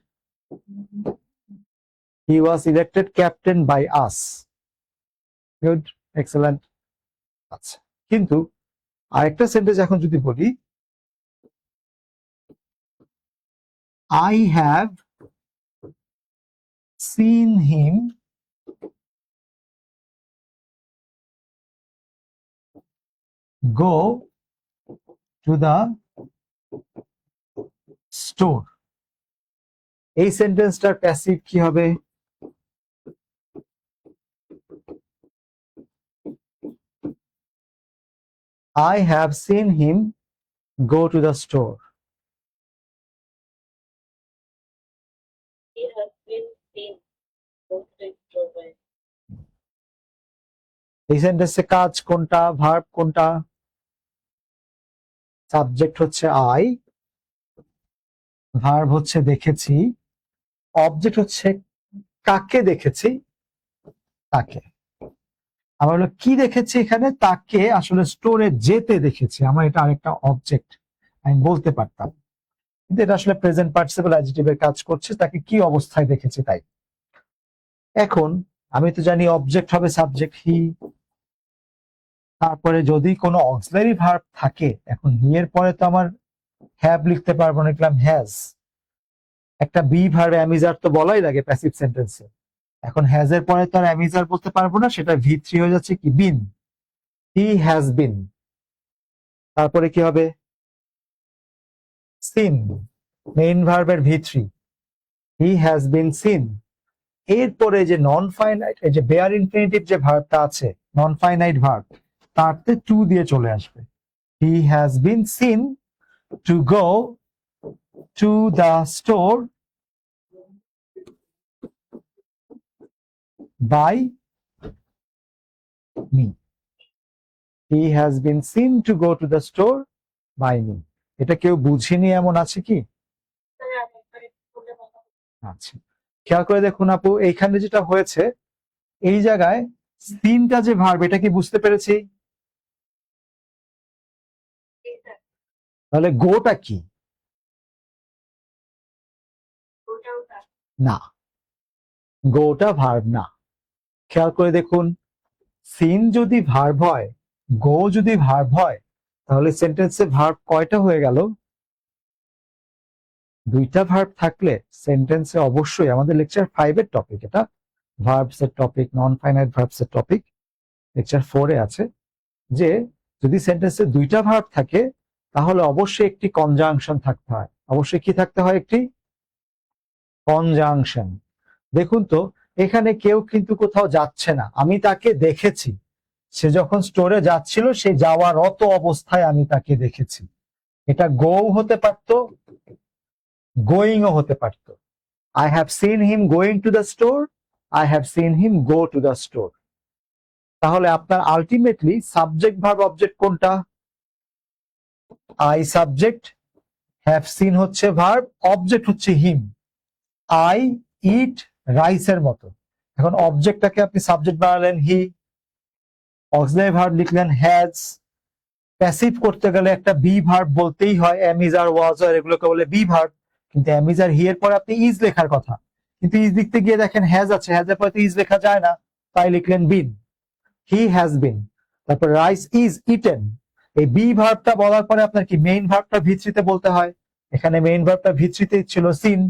He was elected captain by us. Good, excellent. আচ্ছা, কিন্তু আরেকটা সেন্টেন্স এখন যদি বলি, I have seen him go to the store, এই সেন্টেন্সটার প্যাসিভ কি হবে? I have seen him go to the store. He has been seen both the store by এই সেন্টেন্সে কাজ কোনটা, ভার্ব কোনটা? সাবজেক্ট হচ্ছে আই, ভার্ব হচ্ছে দেখেছি, অবজেক্ট হচ্ছে কাকে দেখেছি, তাকে। আমরা হলো কি দেখেছি এখানে? তাকে আসলে স্টোরে যেতে দেখেছি, আমার এটা আরেকটা অবজেক্ট আমি বলতে পারতাম, কিন্তু এটা আসলে প্রেজেন্ট পার্টিসিপল অ্যাডজেক্টিভের কাজ করছে, তাকে কি অবস্থায় দেখেছি তাই। এখন আমি তো জানি অবজেক্ট হবে সাবজেক্ট হি, তারপরে যদি কোনো অক্সিলারি ভার্ব থাকে, এখন হি এর পরে তো আমার হ্যাভ লিখতে পারবো না, লিখলাম হ্যাজ। একটা বি ভার্ব অ্যামিজার তো বলাই লাগে প্যাসিভ সেন্টেন্সে, এখন হ্যাজ এর পরে তো আর অ্যামিজার বলতে পারবো না, সেটা ভি3 হয়ে যাচ্ছে কি? বিন। He has been. তারপরে কি হবে? সিন, মেইন ভার্বের ভি3, হি হ্যাজ বিন সিন। এরপরে যে নন ফাইনাইট, এই যে বেয়ার ইনফিনিটিভ যে ভার্বটা আছে, নন ফাইনাইট ভার্ব, তারতে টু দিয়ে চলে আসবে। He has been seen to go to the store by me. He has been seen to go to the store by me. এটা কেউ বুঝিনি এমন আছে কি? আচ্ছা, খেয়াল করে দেখুন আপু, এইখানে যেটা হয়েছে, এই জায়গায় সিনটা যে ভার্ব, এটা কি বুঝতে পেরেছি? তাহলে গোটা কি? না, গোটা ভার্ব না। খেয়াল করে দেখুন, সিন যদি ভার্ব হয়, গো যদি ভার্ব হয়, তাহলে সেন্টেন্সে ভার্ব কয়টা হয়ে গেল? দুইটা ভার্ব থাকলে সেন্টেন্সে অবশ্যই, আমাদের লেকচার 5 এর টপিক এটা, ভার্বস এর টপিক, নন ফাইনাইট ভার্বস এর টপিক লেকচার 4 এ আছে, যে যদি সেন্টেন্সে দুইটা ভার্ব থাকে তাহলে অবশ্যই একটি কনজাংশন থাকতে হয়। অবশ্যই কি থাকতে হয়? একটি কনজাংশন। দেখুন তো, এখানে কেউ কিন্তু কোথাও যাচ্ছে না, আমি তাকে দেখেছি। সে যখন স্টোরে যাচ্ছিল, সে যাওয়ারত অবস্থায় আমি তাকে দেখেছি। এটা গো হতে পারতো, গোয়িংও হতে পারতো। I have seen him going to the store, I have seen him go to the store. তাহলে আপনার আলটিমেটলি সাবজেক্ট ভার্ব অবজেক্ট কোনটা? I সাবজেক্ট, have seen হচ্ছে ভার্ব, অবজেক্ট হচ্ছে হিম। I eat রাইসের মতো। এখন অবজেক্টটাকে আপনি সাবজেক্ট বানালেন হি, অক্সিলারি ভার্ব লিখলেন হ্যাজ, প্যাসিভ করতে গেলে একটা বি ভার্ব বলতেই হয়, এম ইজ আর ওয়াজ আর এগুলোকে বলে বি ভার্ব। কিন্তু এম ইজ আর হি এর পরে আপনি ইজ লেখার কথা, কিন্তু ইজ লিখতে গিয়ে দেখেন হ্যাজ আছে, হ্যাজ এর পরে তো ইজ লেখা যায় না, তাই লিখলেন বিন, হি হ্যাজ বিন। তারপর রাইস ইজ ইটেন। এই বি ভার্বটা বলার পরে আপনার কি মেইন ভার্বটা ভিত্তিতে বলতে হয়। এখানে মেইন ভার্বটা ভিত্তিতে ছিল seen,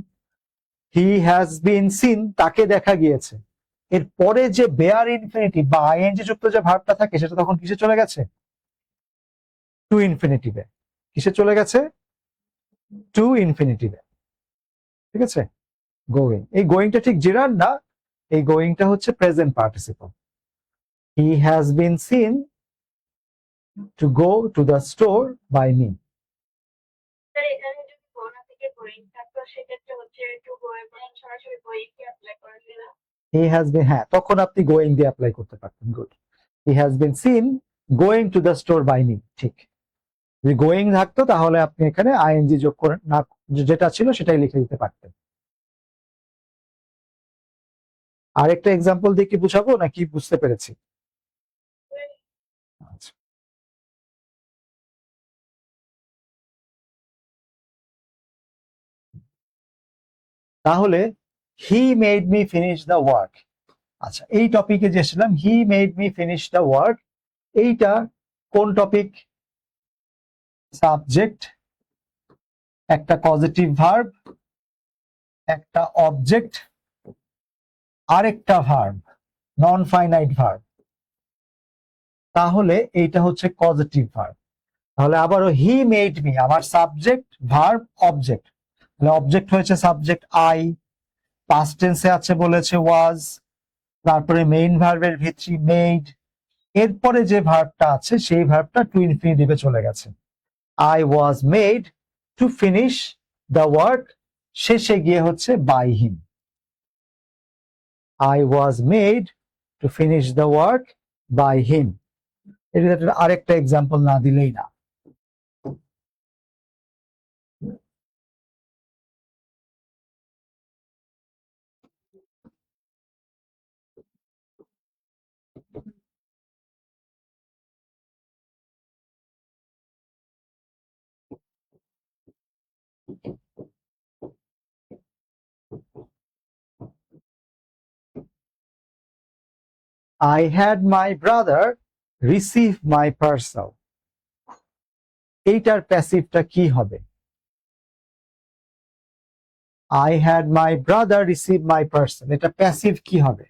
he has been seen, তাকে দেখা গিয়েছে। এরপরে যে বেয়ার ইনফিনিটিভ বা আইএনজি যুক্ত যে ভার্বটা থাকে সেটা তখন কিসে চলে গেছে? টু ইনফিনিটিভে। কিসে চলে গেছে? টু ইনফিনিটিভে। ঠিক আছে, গোয়িং। এই গোয়িংটা ঠিক জিরান না, এই গোয়িংটা হচ্ছে present participle. He has been seen to go to the store by me. Sir এখানে যদি গোনা থেকে গোয়িং থাকতো সেক্ষেত্রে হচ্ছে টু গো এর পর সরাসরি গোয়িং কে অ্যাপ্লাই করে দিলাম। হি হ্যাজ বিন, হ্যাঁ তখন আপনি গোয়িং দিয়ে অ্যাপ্লাই করতে পারতেন। Good. He has been seen going to the store by me. ঠিক, যদি গোয়িং থাকতো তাহলে আপনি এখানে আইএনজি যোগ করে না, যেটা ছিল সেটাই লিখে দিতে পারতেন। আরেকটা এক্সাম্পল দিয়ে কি বুঝাবো নাকি বুঝতে পেরেছি? আচ্ছা, তাহলে হি made me finish the work. আচ্ছা, এই টপিকে যে ছিলাম, হি made me finish the work, এইটা কোন টপিক? সাবজেক্ট, একটা পজিটিভ ভার্ব, একটা অবজেক্ট, আরেকটা ভার্ব, নন ফাইনাইট ভার্ব। তাহলে এইটা হচ্ছে পজিটিভ ভার্ব। তাহলে আবারও হি মেড মি, আমার সাবজেক্ট ভার্ব অবজেক্ট, তাহলে অবজেক্ট হয়েছে সাবজেক্ট আই, পাস্ট টেন্সে আছে বলেছে ওয়াজ, তারপরে মেইন ভার্বের ভিত্তি মেড, এরপরে যে ভার্বটা আছে সেই ভার্বটা টু ইনফিনিটিভে চলে গেছে। I was made to finish the work, শেষে গিয়ে হচ্ছে by him. I was made to finish the work by him. এটা আরেকটা এক্সাম্পল না দিলেই না। I had my brother receive my parcel. এইটার প্যাসিভটা কি হবে? I had my brother receive my parcel, এটা প্যাসিভ কি হবে?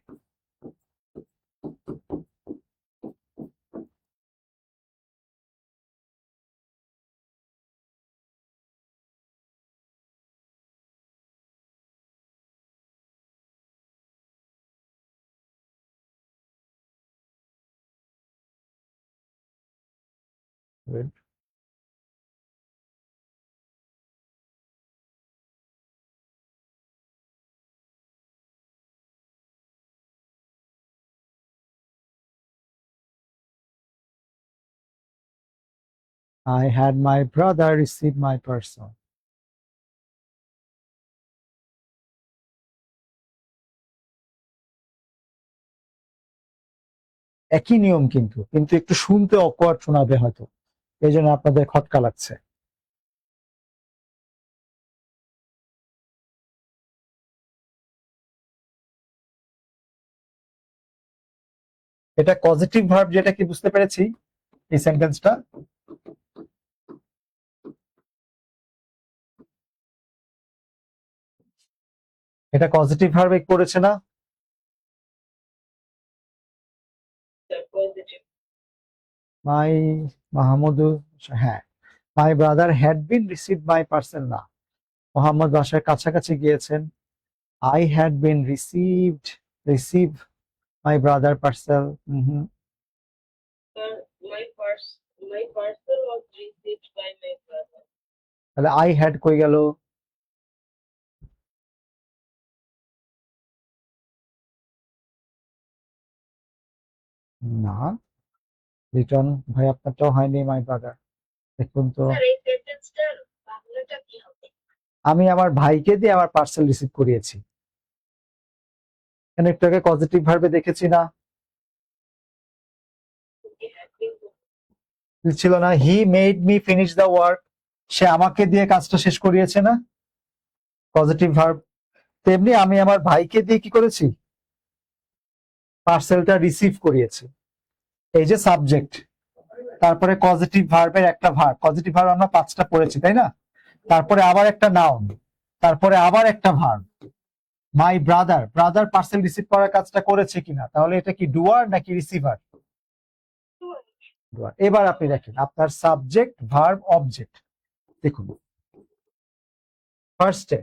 I had my brother receive my parcel. একই নিয়ম, কিন্তু কিন্তু একটু শুনতে অকওয়ার্ড শোনাবে হয়তো, এই জন্য আপনাদের খটকা লাগছে। এটা পজিটিভ ভার্ব, যেটা কি বুঝতে পেরেছি এই সেন্টেন্সটা? এটা পজিটিভ ভার্বে করেছে না? পজিটিভ। মাই মাহমুদুল, হ্যাঁ, my brother had been receive my parcel না, মোহাম্মদ বাসার কাছাকাছি গিয়েছেন। I had been receive my brother parcel. My purse, my parcel was received by my brother. তাহলে আই হ্যাড কই গেল? না, রিটার্ন ভাই আপনারটাও হয়নি মাই ব্রাদার। দেখুন তো, স্যার এই সেন্টেন্সটার বাংলাটা কি হবে? আমি আমার ভাইকে দিয়ে আমার পার্সেল রিসিভ করিয়েছি। এখানে একটু আগে পজিটিভ ভার্বে দেখেছি না, ছিল না, he made me finish the work, সে আমাকে দিয়ে কাজটা শেষ করিয়েছে না, পজিটিভ ভার্ব। তেমনি আমি আমার ভাইকে দিয়ে কি করেছি, পার্সেলটা রিসিভ করিয়েছি। এই যে সাবজেক্ট, তারপরে পজিটিভ ভার্বের একটা ভার্ব, পজিটিভ ভার্ব আমরা 5টা পড়েছি তাই না, তারপরে আবার একটা নাউন, তারপরে আবার একটা verb. My brother, brother parcel receive করার কাজটা করেছে কিনা, তাহলে এটা কি ডুয়ার নাকি রিসিভার? ডুয়ার। এবার আপনি দেখেন আপনার সাবজেক্ট ভার্ব অবজেক্ট, দেখুন ফার্স্টে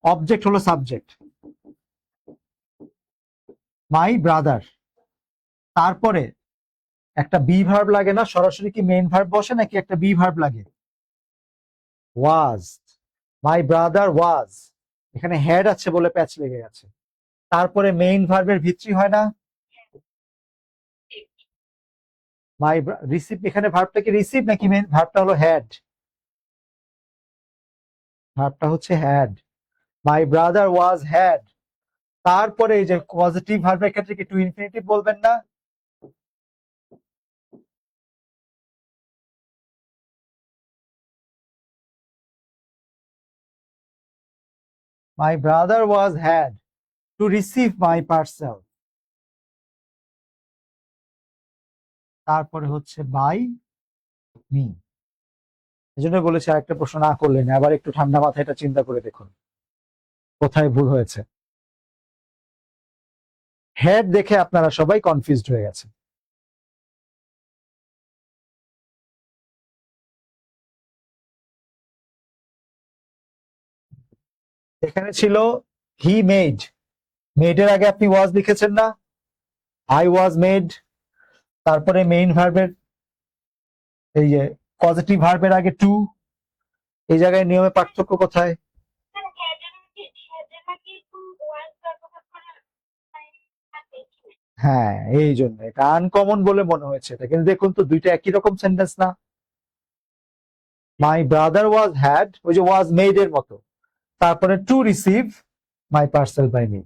অবজেক্ট হলো সাবজেক্ট মাই ব্রাদার, তারপরে একটা বি ভার্ব লাগে না, সরাসরি কি মেইন ভার্ব বসে নাকি একটা বি ভার্ব লাগে? ওয়াজ, মাই ব্রাদার ওয়াজ, এখানে হেড আছে বলে প্যাচ লেগে গেছে। তারপরে মেইন ভার্বের ভিত্তি হয় না, মাই রিসিভ, এখানে ভার্বটা কি রিসিভ নাকি মেইন ভার্বটা হলো হেড? ভার্বটা হচ্ছে had, my brother was had. তারপরে এই যে পজিটিভ ভার্বের ক্ষেত্রে কি টু ইনফিনিটিভ বলবেন না? মাই brother was had to receive my parcel. তারপরে হচ্ছে বাই মি। এই জন্য বলেছি আরেকটা প্রশ্ন না করলেন, আবার একটু ঠান্ডা মাথায় এটা চিন্তা করে দেখুন কোথায় ভুল হয়েছে। হেড দেখে আপনারা সবাই কনফিউজড হয়ে গেছে। এখানে ছিল হি মেড, মেডের আগে আপনি ওয়াজ লিখেছেন না, আই ওয়াজ মেড। তারপরে মেইন ভার্বের এই যে পজিটিভ ভার্বের আগে টু, এই জায়গায় নিয়মে পার্থক্য কোথায়? হ্যাঁ, এই জন্য এটা আনকমন বলে মনে হয়েছে এটা, কিন্তু দেখুন তো দুইটা একই রকম সেন্টেন্স না। মাই ব্রাদার ওয়াজ হ্যাড, ওই যে ওয়াজ মেড এর মতো, তারপরে to receive my parcel by me.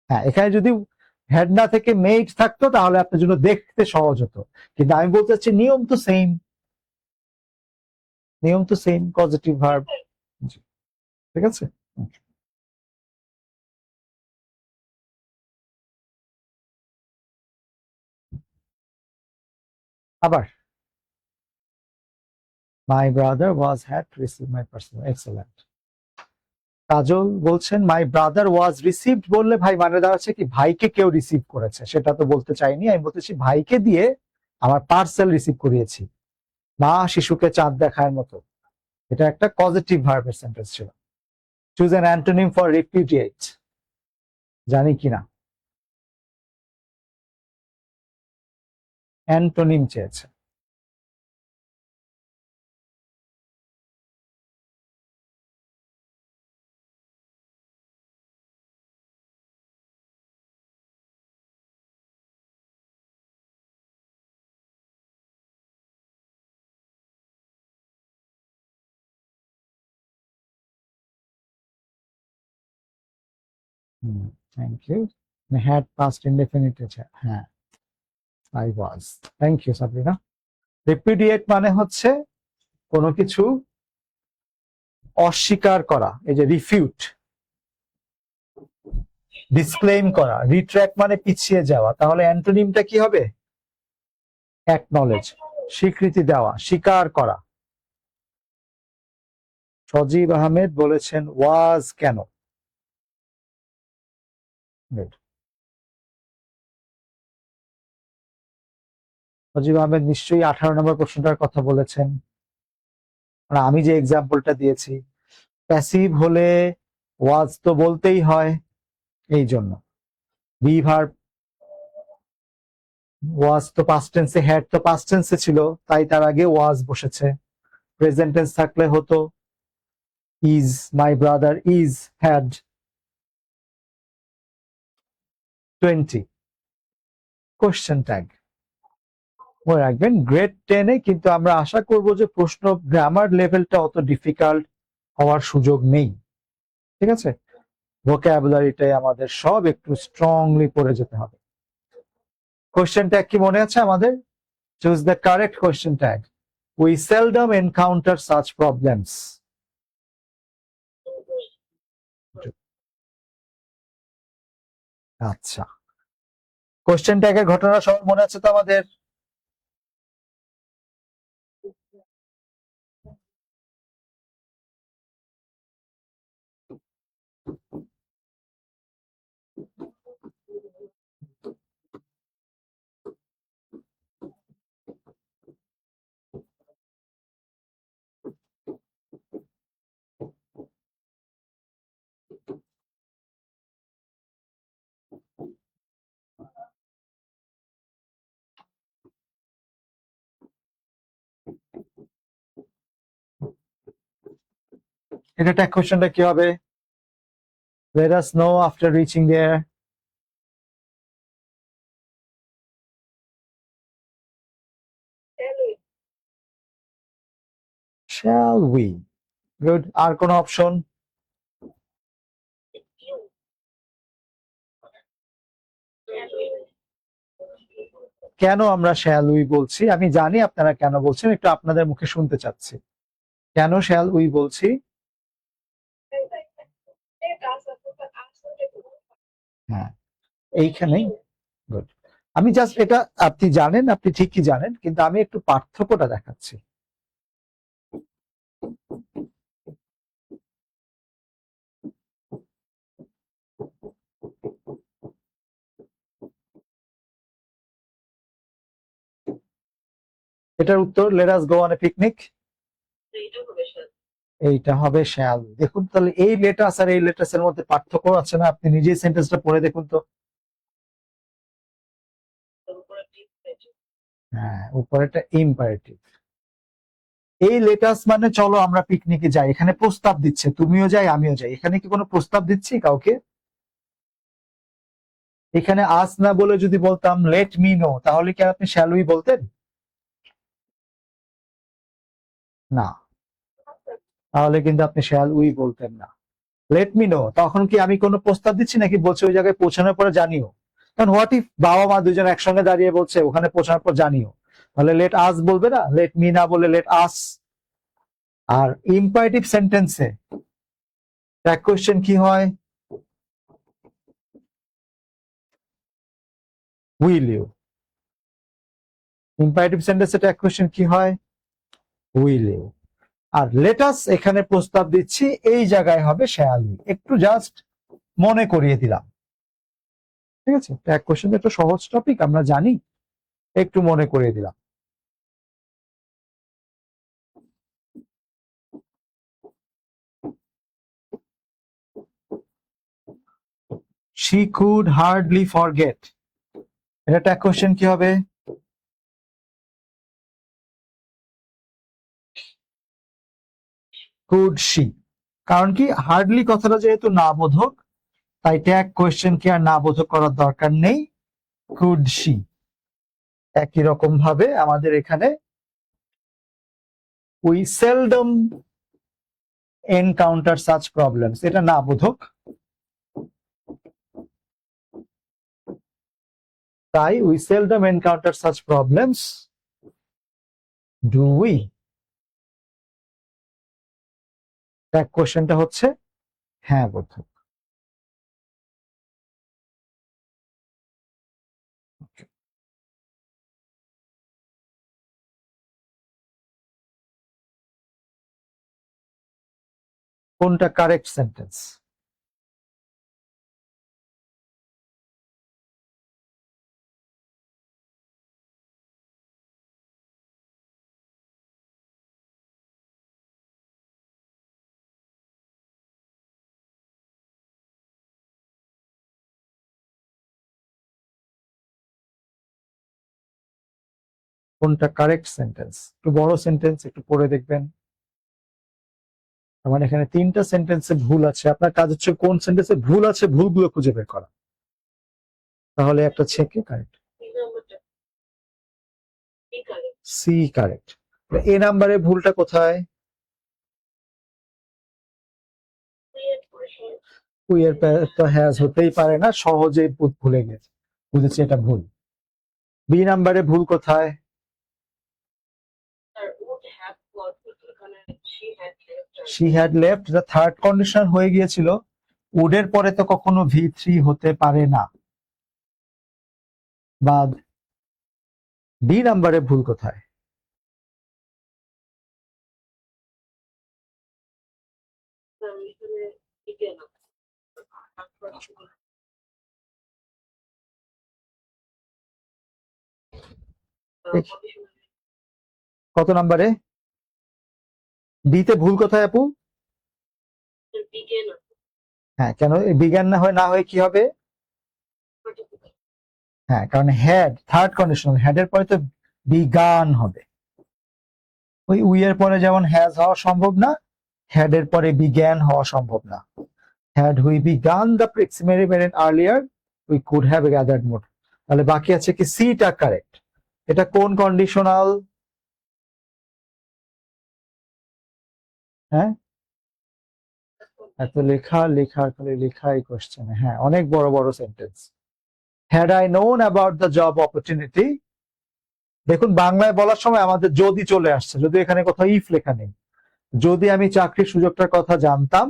হ্যাঁ, এখানে যদি হ্যাড না থেকে মেড থাকতো তাহলে আপনার জন্য দেখতে সহজ হতো, কিন্তু আমি বলতে চাচ্ছি নিয়ম তো সেম, নিয়ম তো সেম, পজিটিভ ভার্ব। ঠিক আছে, আবার my brother was had to receive my parcel, excellent. Kajal বলছেন মাই ব্রাদার ওয়াজ রিসিভড বললে ভাই মানে দাঁড়াচ্ছে কি ভাইকে কেউ রিসিভ করেছে, সেটা তো বলতে চাইনি, আমি বলতেছি ভাইকে দিয়ে আমার পার্সেল রিসিভ করিয়েছি, মা শিশুকে চাঁদ দেখার মতো। এটা একটা পজিটিভ ভার্বের সেন্টেন্স ছিল। Choose an antonym for repudiate, জানি কিনা, অ্যান্টোনিম চেয়েছে। Thank you. Had past indefinite, হ্যাঁ I was. Thank you Sabrina. Repudiate মানে হচ্ছে কোনো কিছু অস্বীকার করা, এই যে রিফিউট, ডিসক্লেইম করা। রিট্র্যাক্ট মানে পিছিয়ে যাওয়া, তাহলে অ্যান্টোনিমটা কি হবে? অ্যাকনলেজ, স্বীকৃতি দেওয়া, স্বীকার করা। সজীব আহমেদ বলেছেন ওয়াজ কেন? Good. সজীব আহমেদ নিশ্চয়ই 18 নম্বর প্রশ্নটার কথা বলেছেন। আর আমি যে এক্সাম্পলটা দিয়েছি, প্যাসিভ হলে ওয়াজ তো বলতেই হয়, এই জন্য বি ভার্ব ওয়াজ তো পাস্ট টেন্সে, হ্যাড তো পাস্ট টেন্সে ছিল, তাই তার আগে ওয়াজ বসেছে। প্রেজেন্ট টেন্স থাকলে হতো is, my brother is had 20। Question tag মনে রাখবেন, গ্রেড 10-এ কিন্তু আমরা আশা করব যে প্রশ্ন গ্রামার লেভেলটা অত ডিফিকাল্ট হওয়ার সুযোগ নেই, ঠিক আছে? ভোকাবুলারিটাই আমাদের সব একটু স্ট্রংলি পড়ে যেতে হবে। কোশ্চেন ট্যাগ কি মনে আছে আমাদের? Choose the correct question tag. We seldom encounter such problems. আচ্ছা, কোশ্চেন ট্যাগের ঘটনা সব মনে আছে তো আমাদের? এটা ট্যাগ কোশ্চেনটা কি হবে? Let us know after reaching there. Shall we? Good. আর কোন অপশন? কেন আমরা শ্যাল উই বলছি? আমি জানি আপনারা কেন বলছেন, একটু আপনাদের মুখে শুনতে চাচ্ছি। কেন শ্যাল উই বলছি? হ্যাঁ, এইখানেই। গুড। আমি জাস্ট এটা, আপনি জানেন, আপনি ঠিকই জানেন, কিন্তু আমি একটু পার্থক্যটা দেখাচ্ছি। এটার উত্তর let us go on a picnic. এইটা হবে শ্যাল। দেখুন তাহলে এই লেটাস আর এই লেটাস এর মধ্যে পার্থক্য আছে না? আপনি নিজেই সেন্টেন্সটা পড়ে দেখুন তো। হ্যাঁ, উপরেটা ইম্পারেটিভ। এই লেটাস মানে চলো আমরা পিকনিকে যাই, এখানে প্রস্তাব দিচ্ছে, তুমিও যাই আমিও যাই। এখানে কি কোনো প্রস্তাব দিচ্ছি কাউকে? এখানে আস না বলে যদি বলতাম লেট মি নো, তাহলে কি আপনি শ্যাল উই বলতেন? না, তাহলে কিন্তু আপনি শ্যাল উই বলতেন না। লেট মি নো, তখন কি আমি কোনো প্রস্তাব দিচ্ছি নাকি বলছে ওই জায়গায় পৌঁছানোর পরে জানিও? কারণ হোয়াট ইফ বাবা মা দুজন একসঙ্গে দাঁড়িয়ে বলছে ওখানে পৌঁছানোর পর জানিও, তাহলে লেট আস বলবে না? লেট মি না বলে লেট আস। আর ইম্পারেটিভ সেন্টেন্সে ট্যাগ কোয়েশ্চেন কি হয়? Will you. ইম্পারেটিভ সেন্টেন্সে ট্যাগ কোয়েশ্চেন কি হয়? Will you. আর লেটাস এখানে প্রস্তাব দিচ্ছি, এই জায়গায় হবে শ্যাল উই। একটু জাস্ট মনে করিয়ে দিলাম, ঠিক আছে? ট্যাগ কোয়েশ্চেন একটা সহজ টপিক, আমরা জানি, একটু মনে করিয়ে দিলাম। She could hardly forget, এটা ট্যাগ কোশ্চেন কি হবে? Could she. কারণ কি, হার্ডলি কথাটা যেহেতু না বোধক, তাই ট্যাগ কোশ্চেন কি আর না বোধক করার দরকার নেই, কুড শি। একই রকম ভাবে আমাদের এখানে we seldom encounter such problems, এটা না বোধক, তাই we seldom encounter such problems, do we? Tag কোশ্চেনটা হচ্ছে হ্যাঁ বোধক। কোনটা কারেক্ট সেন্টেন্স? কোনটা কারেক্ট সেন্টেন্স? একটু বড় সেন্টেন্স, একটু পড়ে দেখবেন। আমার এখানে 3টা সেন্টেন্সে ভুল আছে। আপনার কাজ হচ্ছে কোন সেন্টেন্সে ভুল আছে ভুলগুলো খুঁজে বের করা, তাহলে একটা ছেকে কারেক্ট। তিন নম্বরটা ঠিক আছে। C correct. এ নাম্বারে ভুলটা কোথায়? ক্রিয়েট পরিসর কুইয়ের তো হ্যাজ হতেই পারে না, সহজেই ভুলে গেছে, বুঝেছি এটা ভুল। বি নাম্বারে ভুল কোথায়? আর would have got এখানে she had left আর she had left, the third condition হয়ে গিয়েছিল। উডের পরে তো কখনো V3 হতে পারে না। বা বি নাম্বারে ভুল কোথায়? এখানে দিকে না কত নাম্বারে? বিতে ভুল কোথায় আপু? দিকে না হ্যাঁ, কেন বিজ্ঞান না হয়ে কি হবে? হ্যাঁ, কারণ হ্যাড থার্ড কন্ডিশনাল, হ্যাড এর পরে তো বিগান হবে। ওই উইয়ের পরে যেমন হ্যাজ হওয়া সম্ভব না, হ্যাড এর পরে বিজ্ঞান হওয়া সম্ভব না। Had we began the experiment earlier we could have gathered more. তাহলে বাকি আছে কি সিটা কারেক্ট। এটা কোন কন্ডিশনাল? হ্যাঁ, এত লেখার খালি লেখাই কোশ্চেন। হ্যাঁ, অনেক বড় বড় sentence. Had I known about the job opportunity, দেখুন বাংলায় বলার সময় আমাদের যদি চলে আসছে, যদি এখানে কোথাও ইফ লেখা নেই। যদি আমি চাকরির সুযোগটার কথা জানতাম,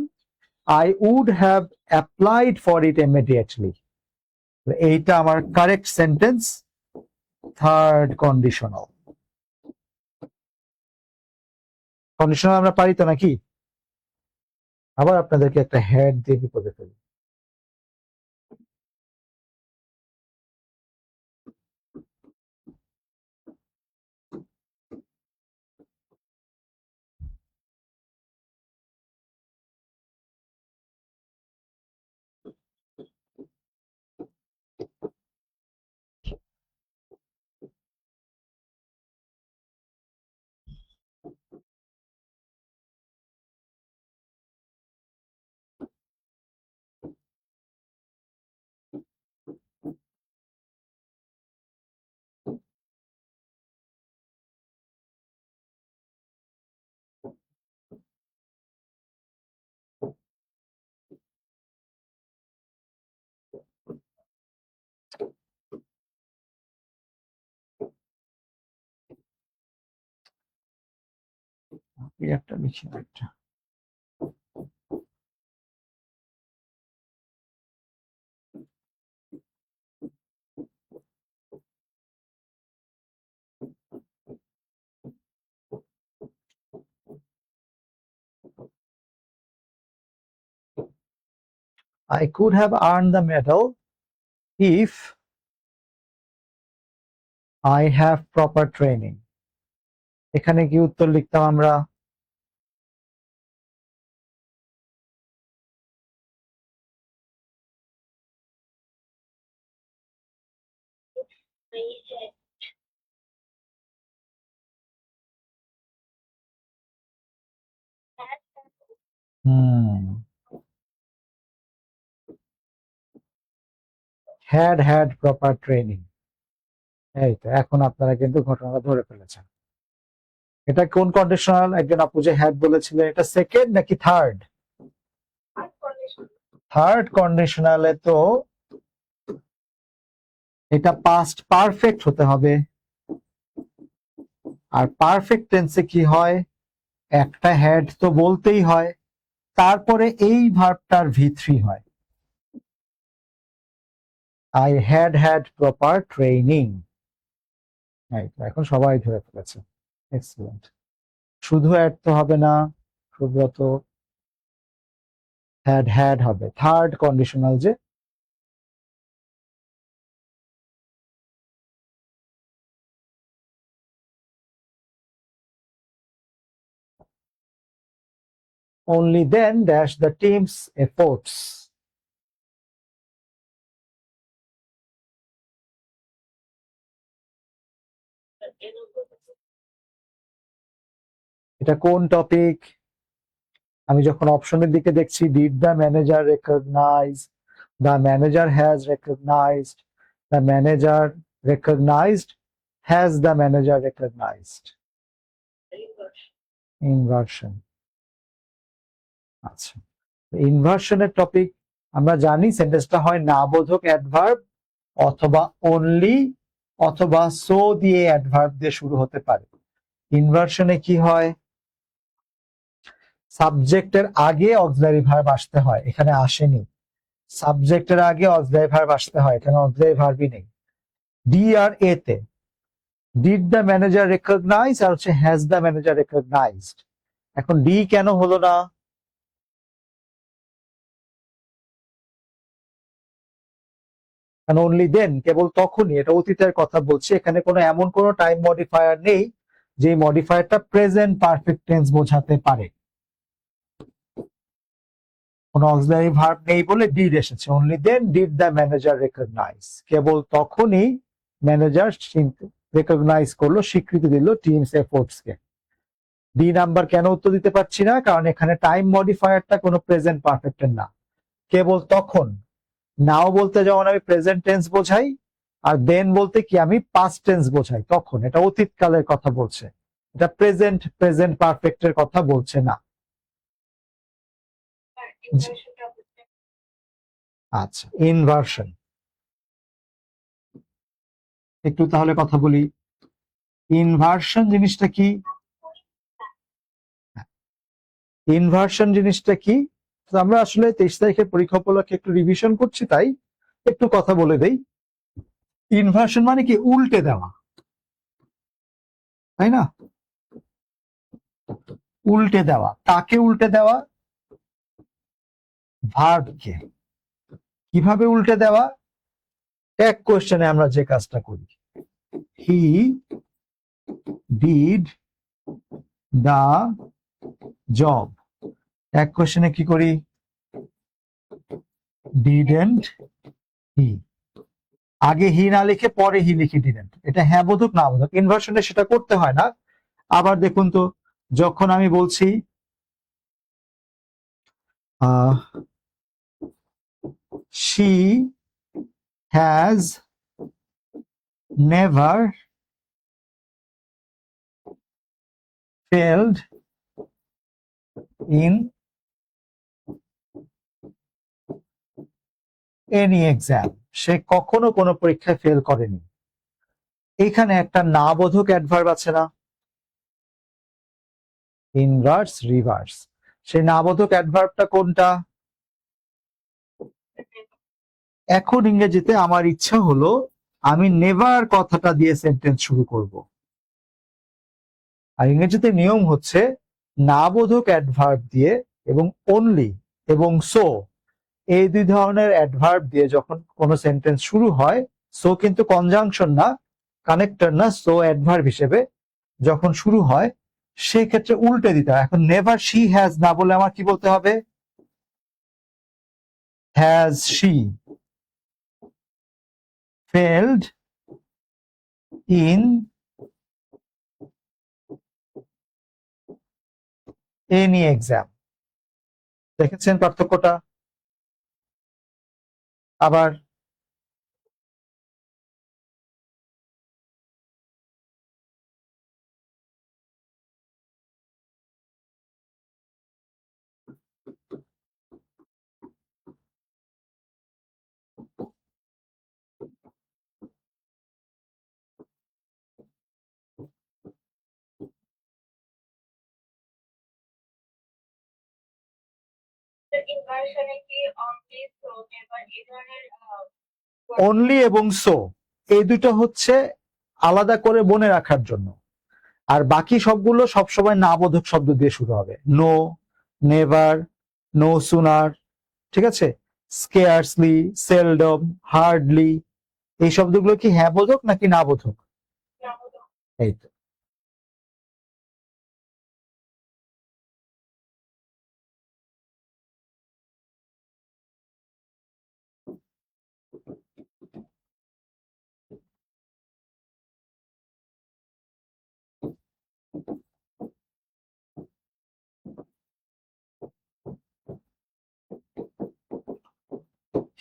I would have applied for it immediately. এইটা আমার correct sentence, third conditional. Conditional আমরা পারি তো নাকি? আবার আপনাদেরকে একটা হেড দিয়ে বিপদে ফেলি। একটা লিখি একটা। I could have earned the medal if I have proper training. এখানে কি উত্তর লিখতাম আমরা? had proper training। এই তো, এখন আপনারা কিন্তু ঘটনাটা ধরে ফেলেছেন। এটা কোন কন্ডিশনাল? একজন আপু যে হ্যাড বলেছিলেন, এটা সেকেন্ড নাকি থার্ড? থার্ড কন্ডিশনালে তো এটা পাস্ট পারফেক্ট হতে হবে। আর পারফেক্ট টেন্সে কি হয়? একটা হ্যাড তো বলতেই হয়, তারপরে এই ভার্বটার V3 হয়। I had proper training. এখন সবাই ধরে ফেলেছে। এক্সিলেন্ট। শুধু অ্যাড তো হবে না, শুধুমাত্র হ্যাড হবে। থার্ড কন্ডিশনাল যে। Only then dash the team's efforts. A number এটা কোন টপিক? আমি যখন অপশনের দিকে দেখছি, did the manager recognise, the manager has recognised, the manager recognised, has the manager recognised. Inversion. আচ্ছা, ইনভার্সনের টপিক আমরা জানি সেন্টেন্সটা হয় না বোধক অ্যাডভার্ব অথবা অনলি অথবা সো দিয়ে অ্যাডভার্ব দিয়ে শুরু হতে পারে। ইনভার্সনে কি হয়? সাবজেক্টের আগে অক্সিলারি ভার্ব আসতে হয়, এখানে আসেনি। সাবজেক্টের আগে অক্সিলারি ভার্ব আসতে হয়, এখানে অক্সিলারি ভার্বই নেই। ডি আর এ তে ডিড দ্য ম্যানেজার রেকগনাইজ আর হচ্ছে হ্যাজ দ্য ম্যানেজার রেকগনাইজড। এখন ডি কেন হলো না? অনলি দেন, কেবল তখনই, এটা অতীতের কথা বলছি, এখানে কোনো এমন কোনো টাইম মডিফায়ার নেই যে মডিফায়ারটা প্রেজেন্ট পারফেক্ট টেন্স বোঝাতে পারে। কোনো অক্সিলারি ভার্ব নেই বলে ডিড এসেছে। Only then did the manager recognise, কেবল তখনই ম্যানেজার রেকগনাইজ করলো, স্বীকৃতি দিল টিমস এফোর্টস কে। ডি নাম্বার কেন উত্তর দিতে পারছি না? কারণ এখানে টাইম মডিফায়ারটা কোনো প্রেজেন্ট পারফেক্টের না, কেবল তখন। নাও বলতে যেমন আমি প্রেজেন্ট টেন্স বোঝাই, আর দেন বলতে কি আমি পাস্ট টেন্স বোঝাই, তখন। এটা অতীতকালের কথা বলছে, এটা প্রেজেন্ট পারফেক্টের কথা বলছে না। আচ্ছা, ইনভার্সন একটু তাহলে কথা বলি। ইনভার্সন জিনিসটা কি? ইনভার্সন জিনিসটা কি? তো আমরা আসলে 23 তারিখের পরীক্ষা উপলক্ষে একটু রিভিশন করছি, তাই একটু কথা বলে দেই। ইনভার্সন মানে কি? উল্টে দেওয়া, তাই না? উল্টে দেওয়া। কাকে উল্টে দেওয়া? ভার্বকে। কিভাবে উল্টে দেওয়া? এক কোশ্চেনে আমরা যে কাজটা করি, হি ডিড দা জব, এক কোশ্চেনে কি করি? Didn't he. আগে হি না লিখে পরে হি লিখি ডিডেন্ট। এটা হ্যাঁ বোধক না বোধক। ইনভার্সনে সেটা করতে হয় না। আবার দেখুন তো, যখন আমি বলছি she has never failed in any exam, সে কখনো কোনো পরীক্ষায় ফেল করেনি। এখানে একটা না বোধক অ্যাডভার্ব আছে না, ইনভার্স রিভার্স। সেই না বোধক অ্যাডভার্বটা কোনটা? এখন ইংরেজিতে আমার ইচ্ছা হলো আমি নেভার কথাটা দিয়ে সেন্টেন্স শুরু করব, আর ইংরেজিতে নিয়ম হচ্ছে না বোধক অ্যাডভার্ব দিয়ে এবং অনলি এবং সো, এই দুই ধরনের অ্যাডভার্ব দিয়ে যখন কোনো সেন্টেন্স শুরু হয়, সো কিন্তু কনজাংশন না, কানেক্টর না, সো অ্যাডভার্ব হিসেবে যখন শুরু হয় সেক্ষেত্রে উল্টে দিতে হয়। এখন নেভার শি হ্যাজ না বলে আমার কি বলতে হবে? Has she failed in any exam. দেখেছেন পার্থক্যটা? আবার ইনভার্সনে কি অনলি সো নেভার এই ধরনের অনলি এবং সো, এই দুটো হচ্ছে আলাদা করে মনে রাখার জন্য, আর বাকি সবগুলো সবসময় না বোধক শব্দ দিয়ে শুরু হবে। নো, নেভার, নো সুনার, ঠিক আছে? স্কেয়ারসলি, সেলডম, হার্ডলি, এই শব্দগুলো কি হ্যাঁ বোধক নাকি না বোধক? এই তো।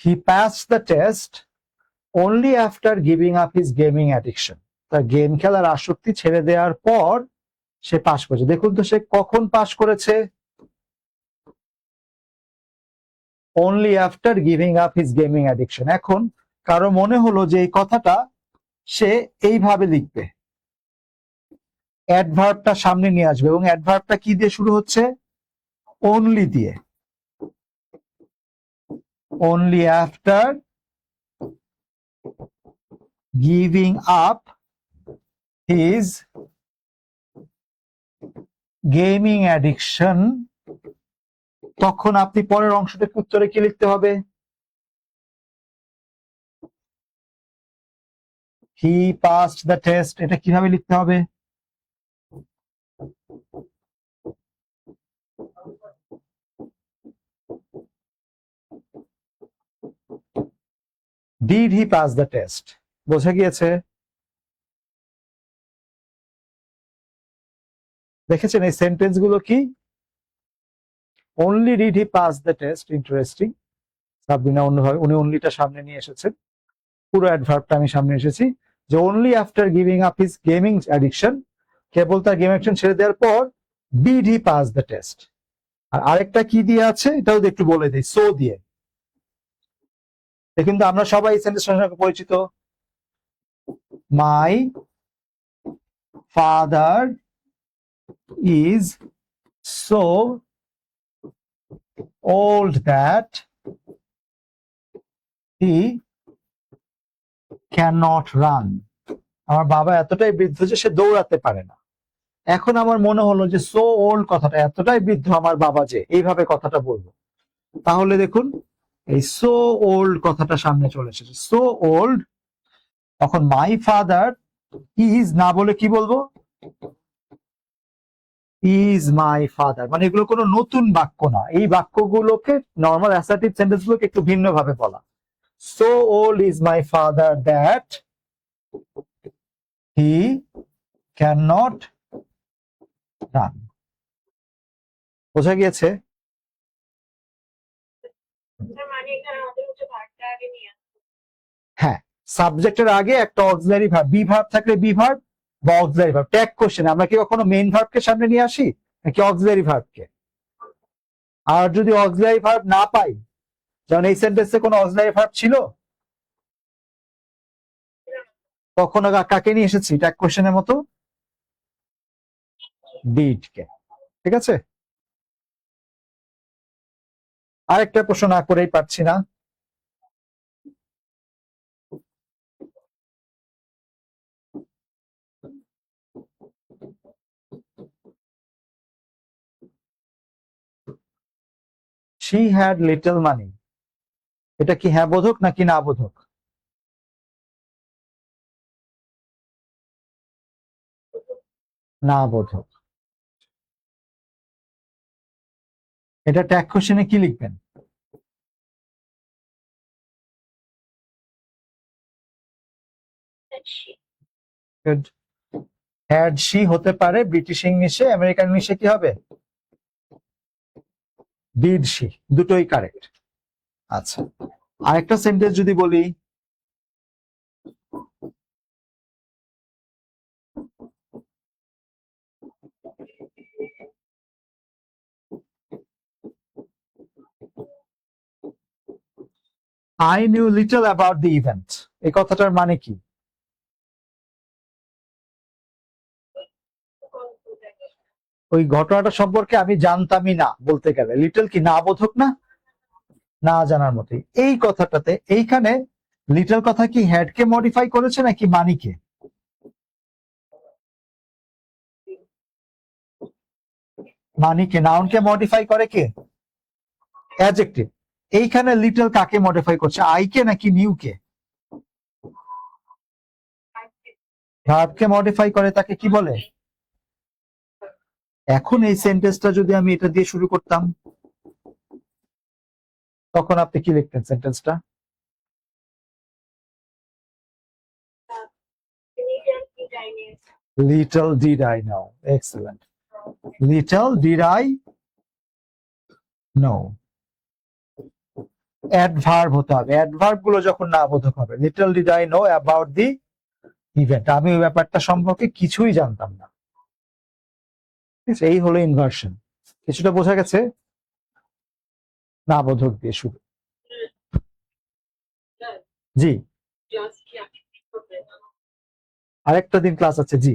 He passed the test only after giving up his gaming addiction. তার গেম খেলার আসক্তি ছেড়ে দেওয়ার পর সে পাশ করেছে। দেখুন তো সে কখন পাশ করেছে? only after giving up his gaming addiction. এখন কারো মনে হলো যে এই কথাটা সে এইভাবে লিখবে, অ্যাডভার্বটা সামনে নিয়ে আসবে, এবং অ্যাডভার্বটা কি দিয়ে শুরু হচ্ছে? only দিয়ে। only after giving up his gaming addiction, তখন আপনি পরের অংশটাকে উত্তরে কি লিখতে হবে? he passed the test। এটা কিভাবে লিখতে হবে? did he pass the test? বোঝা গিয়েছে? দেখেছেন এই সেন্টেন্স গুলো কি? only did he pass the test, interesting. Sabrina অন্যভাবে, উনি অনলিটা সামনে নিয়ে এসেছেন, পুরো অ্যাডভার্বটা আমি সামনে এসেছি যে only after giving up his gaming addiction, কেবল তার গেম অ্যাডিকশন ছেড়ে দেওয়ার পর did he pass the test। আর আরেকটা কি দিয়ে আছে এটাও একটু বলে দেই, সো দিয়ে। কিন্তু আমরা সবাই এই সেন্টেন্সের সঙ্গে পরিচিত, my father is so old that he cannot run। আমার বাবা এতটাই বৃদ্ধ যে সে দৌড়াতে পারে না। এখন আমার মনে হলো যে সো ওল্ড কথাটা এতটাই বৃদ্ধ আমার বাবা যে এইভাবে কথাটা বলবো, তাহলে দেখুন এই সো ওল্ড কথাটা সামনে চলে এসেছে, সো ওল্ড। তখন মাই ফাদার ইজ না বলে কি বলবো? Is my father. মানে এগুলো কোনো নতুন বাক্য না, এই বাক্যগুলোকে নর্মাল অ্যাসার্টিভ সেন্টেন্স গুলোকে একটু ভিন্ন ভাবে বলা। So old is my father that he can not run. বোঝা গিয়েছে? হ্যাঁ, সাবজেক্টের আগে একটা অক্সিলারি ভার্ব, বি ভার্ব থাকলে বি ভার্ব বা অক্সিলারি ভার্ব। ট্যাগ কোশ্চেন আমরা কি কখনো মেইন ভার্বকে সামনে নিয়ে আসি নাকি অক্সিলারি ভার্বকে? আর যদি অক্সিলারি ভার্ব না পাই, যেমন এই সেন্টেন্সে কোনো অক্সিলারি ভার্ব ছিল, তখন কাকে নিয়ে এসেছি ট্যাগ কোশ্চেনের মতো? ডিড কে। ঠিক আছে, আরেকটা প্রশ্ন না করেই পারছি না। she had little money, এটা কি হ্যাঁ বোধক নাকি না বোধক? না বোধক। এটা ট্যাগ কোশ্চেনে কি লিখবেন? Good. had she হতে পারে ব্রিটিশ ইংলিশে, আমেরিকান ইংলিশে কি হবে? did she, দুটোই কারেক্ট। আচ্ছা, আরেকটা সেন্টেন্স যদি বলি, I knew little about the event, এই কথাটার মানে কি? ওই ঘটনাটা সম্পর্কে আমি জানতামই না বলতে গেলে, লিটল কি না বোধক না, না জানার মতোই। এই কথাটাতে এইখানে লিটল কথা কি হ্যাড কে মডিফাই করেছে নাকি মানিকে? মানিকে। নাউনকে মডিফাই করে কে? অ্যাডজেক্টিভ। এইখানে লিটল কাকে মডিফাই করছে, আই কে নাকি নিউ কে? ভার্বকে মডিফাই করে, তাকে কি বলে? এখন এই সেন্টেন্সটা যদি আমি এটা দিয়ে শুরু করতাম, তখন আপনি কি লিখতেন সেন্টেন্সটা? Little did I know. Excellent. Little did I know. Adverb হতে হবে, অ্যাডভার্ব গুলো যখন না বোধক হবে। Little did I know about the event, আমি ওই ব্যাপারটা সম্পর্কে কিছুই জানতাম না। ঠিক আছে, এই হলো ইনভার্সন। কিছুটা বোঝা গেছে? না বোধক দিয়ে শুরু। জি, ক্লাস কি আগে হবে? আরেকটা দিন ক্লাস আছে। জি,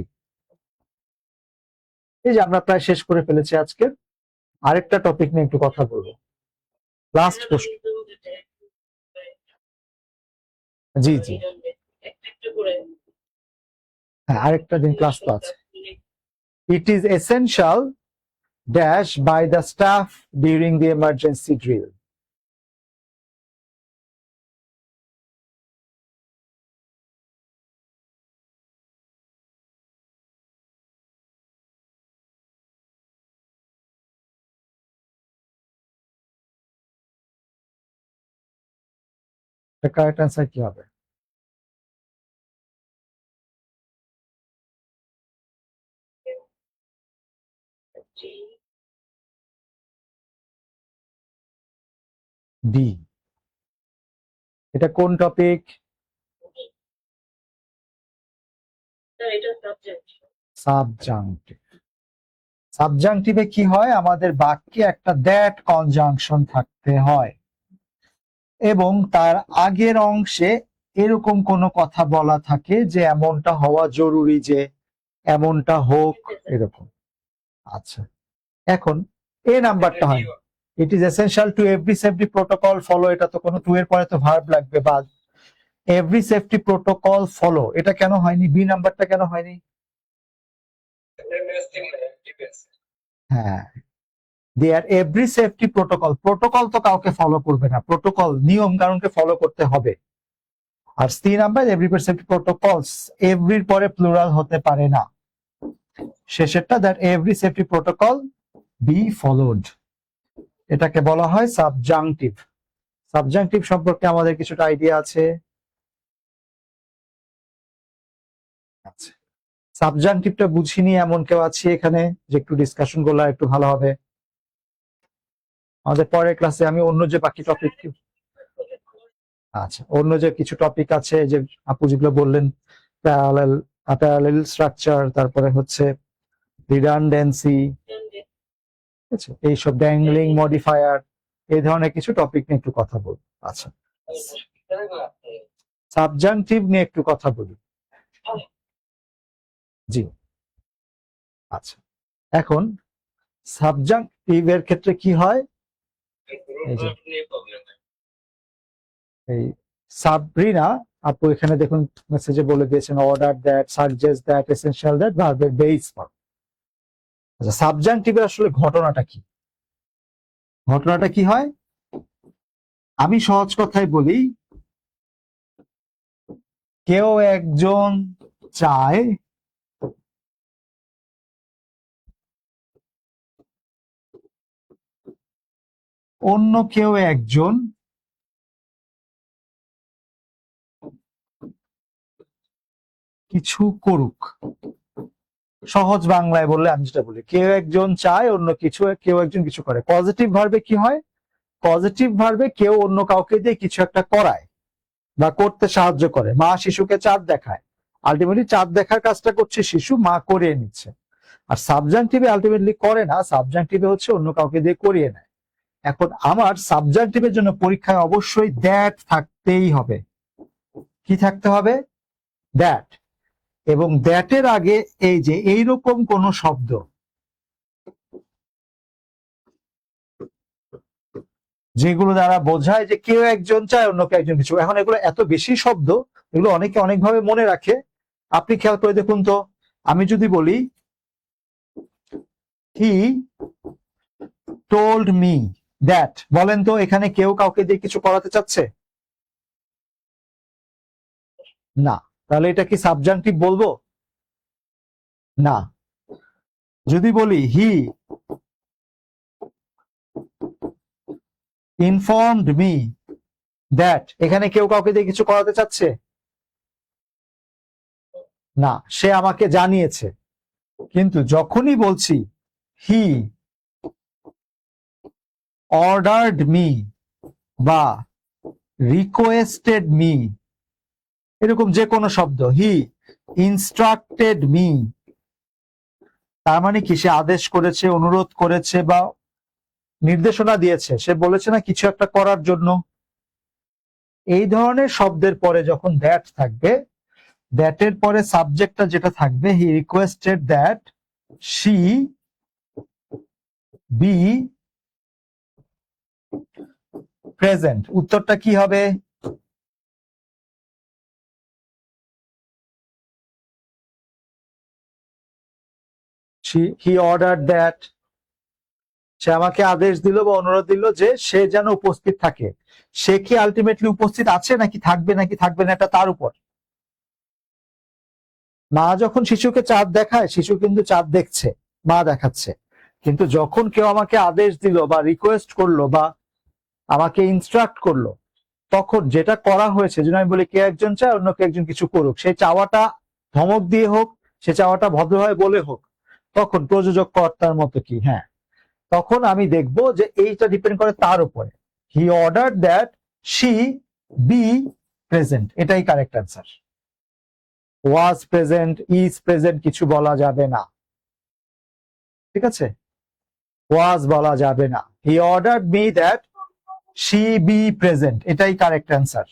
এই যে আমরা প্রায় শেষ করে ফেলেছি আজকে, আরেকটা টপিক নিয়ে একটু কথা বলবো। লাস্ট প্রশ্ন। জি জি, একটু করে হ্যাঁ, আরেকটা দিন ক্লাস তো আছে। It is essential dash by the staff during the emergency drill. The correct answer কি হবে? ডি। এটা কোন টপিক? এটা সাবজেক্ট। সাবজাংটিভ। সাবজাংটিভে কি হয়, আমাদের বাক্যে একটা দ্যাট কনজাংশন থাকতে হয় এবং তার আগের অংশে এরকম কোনো কথা বলা থাকে যে এমনটা হওয়া জরুরি, যে এমনটা হোক, এরকম। আচ্ছা, এখন এ নাম্বারটা হয় it is essential to every safety protocol follow, এটা তো কোনো টু এর পরে তো ভার্ব লাগবে, বা এভরি সেফটি প্রোটোকল ফলো, এটা কেন হয়নি? বি নাম্বারটা কেন হয়নি? হ্যাঁ, there every safety protocol, protocol তো কাউকে ফলো করবে না, প্রোটোকল নিয়ম কানুনকে ফলো করতে হবে। আর C number every safety protocols, এভরির পরে প্লুরাল হতে পারে না, শেষেরটা that every safety protocol be followed, এটাকে বলা হয় সাবজাংটিভ। সাবজাংটিভ সম্পর্কে আমাদের কিছুটা আইডিয়া আছে। আচ্ছা, সাবজাংটিভটা বুঝিনি এমন কেউ আছে এখানে যে একটু ডিসকাশন করলে একটু ভালো হবে? আমাদের পরের ক্লাসে আমি অন্য যে বাকি টপিক, আচ্ছা, অন্য যে কিছু টপিক আছে যে আপু যেগুলো বললেন, প্যারালেল স্ট্রাকচার, তারপরে হচ্ছে রিডান্ডেন্সি, এইসব ড্যাংলিং মডিফায়ার, এই ধরনের কিছু টপিক নিয়ে একটু কথা বলবো। আচ্ছা, সাবজাংটিভ নিয়ে একটু কথা বলি। জি, আচ্ছা, এখন সাবজাংটিভের ক্ষেত্রে কি হয়, এই যে এই সাবরিনা আপু এখানে দেখুন মেসেজে বলে দিয়েছেন order that, suggest that, essential that, ভার্বের বেস ফর্ম। আচ্ছা, সাবজাংটিভের আসলে ঘটনাটা কি? ঘটনাটা কি হয়, আমি সহজ কথায় বলি, কেউ একজন চায় অন্য কেউ একজন কিছু করুক। সহজ বাংলায় বললে আমি যেটা বলি, কেউ একজন চায় অন্য কেউ একজন কিছু করে। পজিটিভ ভার্বে কি হয়, পজিটিভ ভার্বে কেউ অন্য কাউকে দিয়ে কিছু একটা করায় বা করতে সাহায্য করে। মা শিশুকে চাঁদ দেখায়, আলটিমেটলি চাঁদ দেখার কাজটা করছে শিশু, মা করিয়ে নিচ্ছে। আর সাবজাংটিভে আলটিমেটলি করে না, সাবজাংটিভে হচ্ছে অন্য কাউকে দিয়ে করিয়ে নেয়। এখন আমার সাবজাংটিভের জন্য পরীক্ষায় অবশ্যই দ্যাট থাকতেই হবে। কি থাকতে হবে? দ্যাট। এবং দ্যাটের আগে এই যে এইরকম কোন শব্দ, যেগুলো দ্বারা বোঝায় যে কেউ একজন চায় অন্য কেউ একজন কিছু। এখন এগুলো এত বেশি শব্দ, এগুলো অনেকে অনেকভাবে মনে রাখে। আপনি খেয়াল করে দেখুন তো, আমি যদি বলি হি টোল্ড মি দ্যাট, বলেন তো এখানে কেউ কাউকে দিয়ে কিছু করাতে চাচ্ছে? না, তাহলে এটা কি সাবজাংটিভ বলবো? না। যদি বলি হি ইনফর্মড মি দ্যাট, এখানে কেউ কাউকে দিয়ে কিছু করাতে চাচ্ছে? না, সে আমাকে জানিয়েছে, কিন্তু যখনই বলছি হি অর্ডার্ড মি বা রিকোয়েস্টেড মি, এরকম যে কোনো শব্দ, হি ইনস্ট্রাক্টেড মি, তার মানে কি সে আদেশ করেছে, অনুরোধ করেছে বা নির্দেশনা দিয়েছে, সে বলেছে না কিছু একটা করার জন্য। এই ধরনের শব্দের পরে যখন দ্যাট থাকবে, দ্যাটের পরে সাবজেক্টটা যেটা থাকবে, he requested that she be present, উত্তরটা কি হবে? হি অর্ডার দ্যাট, সে আমাকে আদেশ দিল বা অনুরোধ দিল যে সে যেন উপস্থিত থাকে। সে কি আলটিমেটলি উপস্থিত আছে নাকি থাকবে না, এটা তার উপর। মা যখন শিশুকে চাঁদ দেখায়, শিশু কিন্তু চাঁদ দেখছে, মা দেখাচ্ছে। কিন্তু যখন কেউ আমাকে আদেশ দিল বা রিকোয়েস্ট করলো বা আমাকে ইনস্ট্রাক্ট করলো, তখন যেটা করা হয়েছে, যেন আমি বলি কে একজন চায় অন্য কে একজন কিছু করুক, সেই চাওয়াটা ধমক দিয়ে হোক, সে চাওয়াটা ভদ্রভাবে বলে হোক, তখন প্রযোজক কর্তার মতো কি, হ্যাঁ, তখন আমি দেখব যে এইটা ডিপেন্ড করে তার উপরে। He order that she be present, এটাই correct answer. Was present, is present কিছু বলা যাবে না, ঠিক আছে? ওয়াজ বলা যাবে না। হি order me that she be present, এটাই কারেক্ট অ্যান্সার।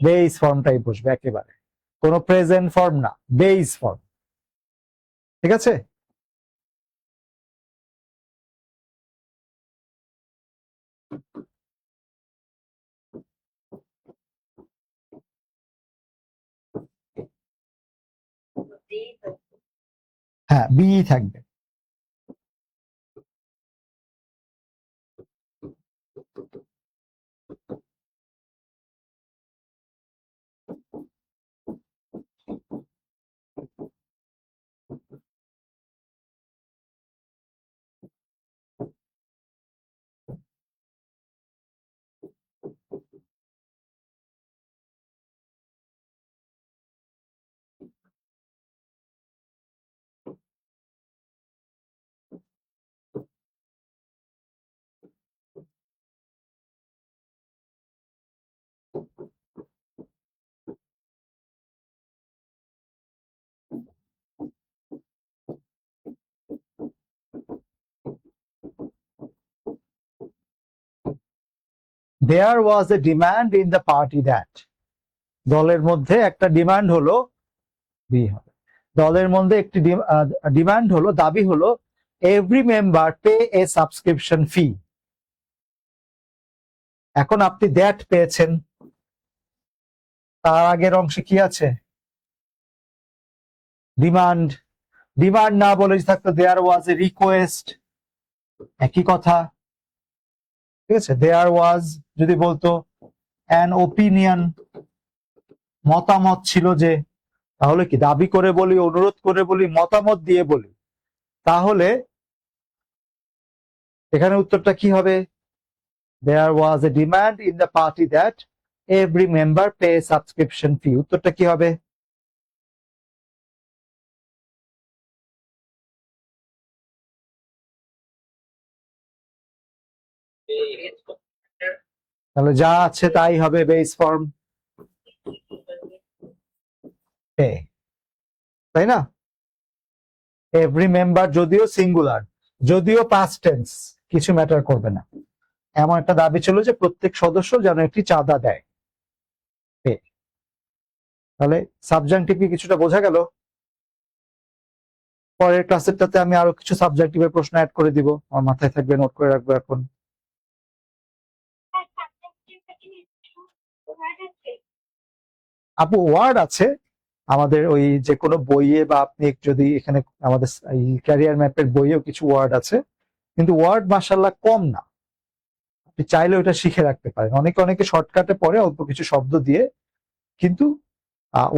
বেস ফর্মটাই বসবে একেবারে, কোনো প্রেজেন্ট ফর্ম না, বেস ফর্ম, ঠিক আছে? হ্যাঁ, বি থাকবে। There was a demand in the party that, দলের মধ্যে একটা ডিমান্ড হলো, বি হবে, দলের মধ্যে একটি ডিমান্ড হলো, দাবি হলো, এভরি মেম্বার পে এ সাবস্ক্রিপশন ফি। এখন আপনি দ্যাট পেয়েছেন, তার আগের অংশে কি আছে? ডিমান্ড। ডিমান্ড না বলে থাকতো দেয়ার ওয়াজ এ রিকোয়েস্ট, একই কথা, ঠিক আছে? দেয়ার ওয়াজ যদি বলতো অ্যান ওপিনিয়ন, মতামত ছিল যে, তাহলে কি দাবি করে বলি, অনুরোধ করে বলি, মতামত দিয়ে বলি, তাহলে এখানে উত্তরটা কি হবে? There was a demand in the party that every member pay subscription fee, উত্তরটা কি হবে? তাহলে যা আছে তাই হবে বেস ফর্ম, পে, তাই না? এভরি মেম্বার যদিও সিঙ্গুলার, যদিও পাস্ট টেন্স, কিছু ম্যাটার করবে না, এমন একটা দাবি ছিল যে প্রত্যেক সদস্য যেন একটি চাঁদা দেয়, পে। তাহলে সাবজেক্টিভ কি কিছুটা বোঝা গেল? পরের ক্লাসেরটাতে আমি আরো কিছু সাবজেক্টিভের প্রশ্ন অ্যাড করে দিব, আমার মাথায় থাকবে, নোট করে রাখবো এখন। আপু ওয়ার্ড আছে আমাদের ওই যে কোনো বইয়ে, বা আপনি যদি এখানে আমাদের এই ক্যারিয়ার ম্যাপের বইয়েও কিছু ওয়ার্ড আছে, কিন্তু ওয়ার্ড মাশাআল্লাহ কম না, আপনি চাইলে ওটা শিখে রাখতে পারেন। অনেকে শর্টকাটে পড়ে অল্প কিছু শব্দ দিয়ে, কিন্তু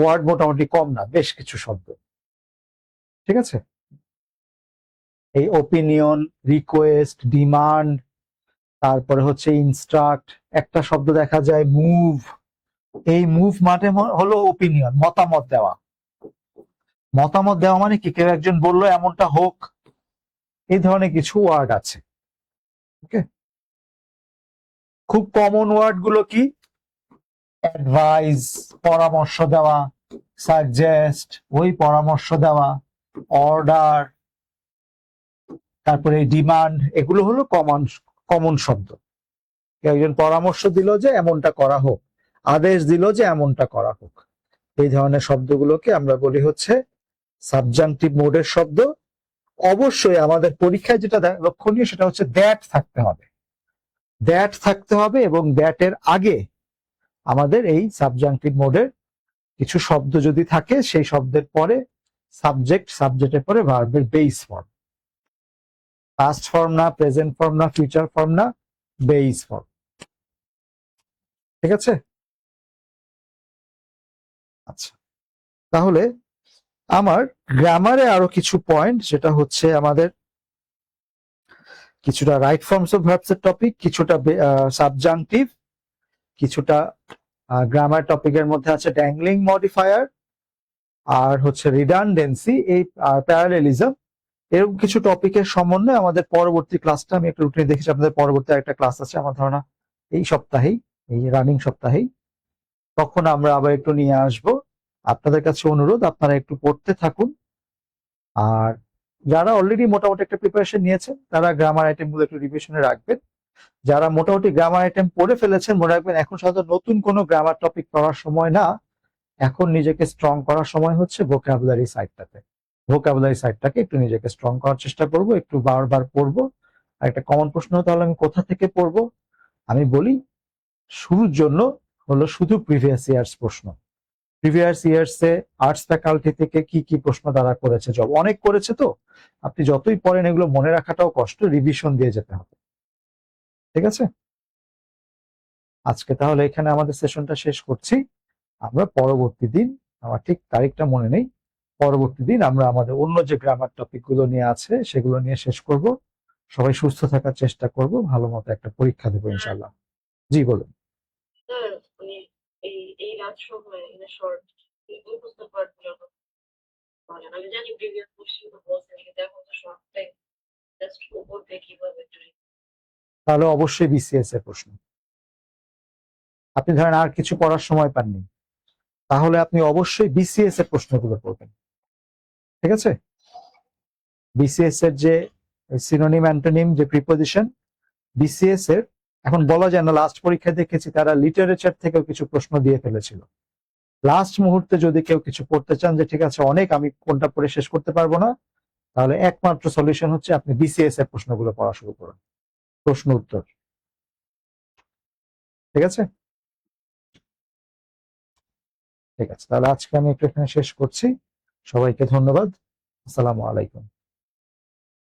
ওয়ার্ড মোটামুটি কম না, বেশ কিছু শব্দ, ঠিক আছে? এই ওপিনিয়ন, রিকোয়েস্ট, ডিমান্ড, তারপরে হচ্ছে ইনস্ট্রাক্ট, একটা শব্দ দেখা যায় মুভ, এই মুভ মানে হলো ওপিনিয়ন, মতামত দেওয়া। মতামত দেওয়া মানে কি, কেউ একজন বললো এমনটা হোক, এই ধরনের কিছু ওয়ার্ড আছে। ওকে, খুব কমন ওয়ার্ড গুলো কি, অ্যাডভাইস পরামর্শ দেওয়া, সাজেস্ট ওই পরামর্শ দেওয়া, অর্ডার, তারপরে ডিমান্ড, এগুলো হলো কমন কমন শব্দ। কেউ একজন পরামর্শ দিল যে এমনটা করা হোক, আদেশ দিল যে এমনটা করা হোক, এই ধরনের শব্দগুলোকে আমরা বলি হচ্ছে সাবজাংটিভ মোডের শব্দ। অবশ্যই আমাদের পরীক্ষায় যেটা লক্ষণীয় সেটা হচ্ছে দ্যাট থাকতে হবে, দ্যাট থাকতে হবে, এবং দ্যাটের আগে আমাদের এই সাবজাংটিভ মোডের কিছু শব্দ যদি থাকে সেই শব্দের পরে সাবজেক্ট, সাবজেক্টের পরে ভার্বের বেস ফর্ম, পাস্ট ফর্ম না, প্রেজেন্ট ফর্ম না, ফিউচার ফর্ম না, বেস ফর্ম। ঠিক আছে? আচ্ছা, তাহলে আমার গ্রামারে আরো কিছু পয়েন্ট, যেটা হচ্ছে আমাদের কিছুটা রাইট ফর্মস অফ ভার্বস এর টপিক, কিছুটা সাবজাংটিভ, কিছুটা গ্রামার টপিকের মধ্যে আছে ড্যাংলিং মডিফায়ার, আর হচ্ছে রিডান্ডেন্সি, এই প্যারালেলিজম, এরকম কিছু টপিকের সমন্বয়ে আমাদের পরবর্তী ক্লাসটা, আমি একটা রুটিনে দেখেছি আপনাদের পরবর্তী একটা ক্লাস আছে আমার ধারণা এই সপ্তাহেই, এই রানিং সপ্তাহেই, তখন আমরা আবার একটু নিয়ে আসব। আপনাদের কাছে অনুরোধ, আপনারা একটু পড়তে থাকুন, আর যারা অলরেডি মোটামুটি একটা প্রিপারেশন নিয়েছেন তারা গ্রামার আইটেম গুলো একটু রিভিশনে রাখবেন। যারা মোটামুটি গ্রামার আইটেম পড়ে ফেলেছেন, মনে রাখবেন এখন সাধারণত নতুন কোনো গ্রামার টপিক পড়ার সময় না, এখন নিজেকে স্ট্রং করার সময় হচ্ছে ভোকাবুলারি সাইডটাতে। ভোকাবুলারি সাইডটাকে একটু নিজেকে স্ট্রং করার চেষ্টা করব, একটু বারবার পড়বো। আর একটা কমন প্রশ্ন, তাহলে আমি কোথা থেকে পড়বো? আমি বলি শুরুর জন্য হলো শুধু প্রিভিয়াস ইয়ার্স প্রশ্ন। প্রিভিয়াস ইয়ার্সে আর্টস ফ্যাকাল্টি থেকে কি কি প্রশ্ন তারা করেছে, জব অনেক করেছে, তো আপনি যতই পড়েন এগুলো মনে রাখাটাও কষ্ট, রিভিশন দিয়ে যেতে হবে। ঠিক আছে? আজকে তাহলে এখানে আমাদের সেশনটা শেষ করছি। আমরা পরবর্তী দিন, আমার ঠিক তারিখটা মনে নেই, পরবর্তী দিন আমরা আমাদের অন্য যে গ্রামার টপিক গুলো নিয়ে আছে সেগুলো নিয়ে শেষ করব। সবাই সুস্থ থাকার চেষ্টা করব, ভালো মতো একটা পরীক্ষা দেবো ইনশাল্লাহ। জি বলুন। স্যার মানে এই রাত সময় শর্ট মুখস্থ করার জন্য বলেন, আমি জানি প্রিভিয়াস কোশ্চেন তো বলছেন, কিন্তু এখন তো শর্ট টাইম জাস্ট উপর দিয়ে কিভাবে একটু তাহলে অবশ্যই বিসিএস এর প্রশ্ন। আপনি ধরেন আর কিছু পড়ার সময় পাননি, তাহলে আপনি অবশ্যই বিসিএস এর প্রশ্নগুলো পড়বেন। ঠিক আছে? বিসিএস এর যে সিনোনিম অ্যান্টোনিম যে প্রিপোজিশন, বিসিএস এর এখন বলা যায় না, লাস্ট পরীক্ষায় দেখেছি তারা লিটারেচার থেকেও কিছু প্রশ্ন দিয়ে ফেলেছিল। লাস্ট মুহূর্তে যদি কেউ কিছু পড়তে চান যে ঠিক আছে অনেক, আমি কোনটা পড়ে শেষ করতে পারবো না, তাহলে একমাত্র সলিউশন হচ্ছে আপনি বিসিএস এর প্রশ্নগুলো পড়া শুরু করুন, প্রশ্ন উত্তর। ঠিক আছে? ঠিক আছে, তাহলে আজকে আমি একটু এখানে শেষ করছি। সবাইকে ধন্যবাদ। আসসালামু আলাইকুম।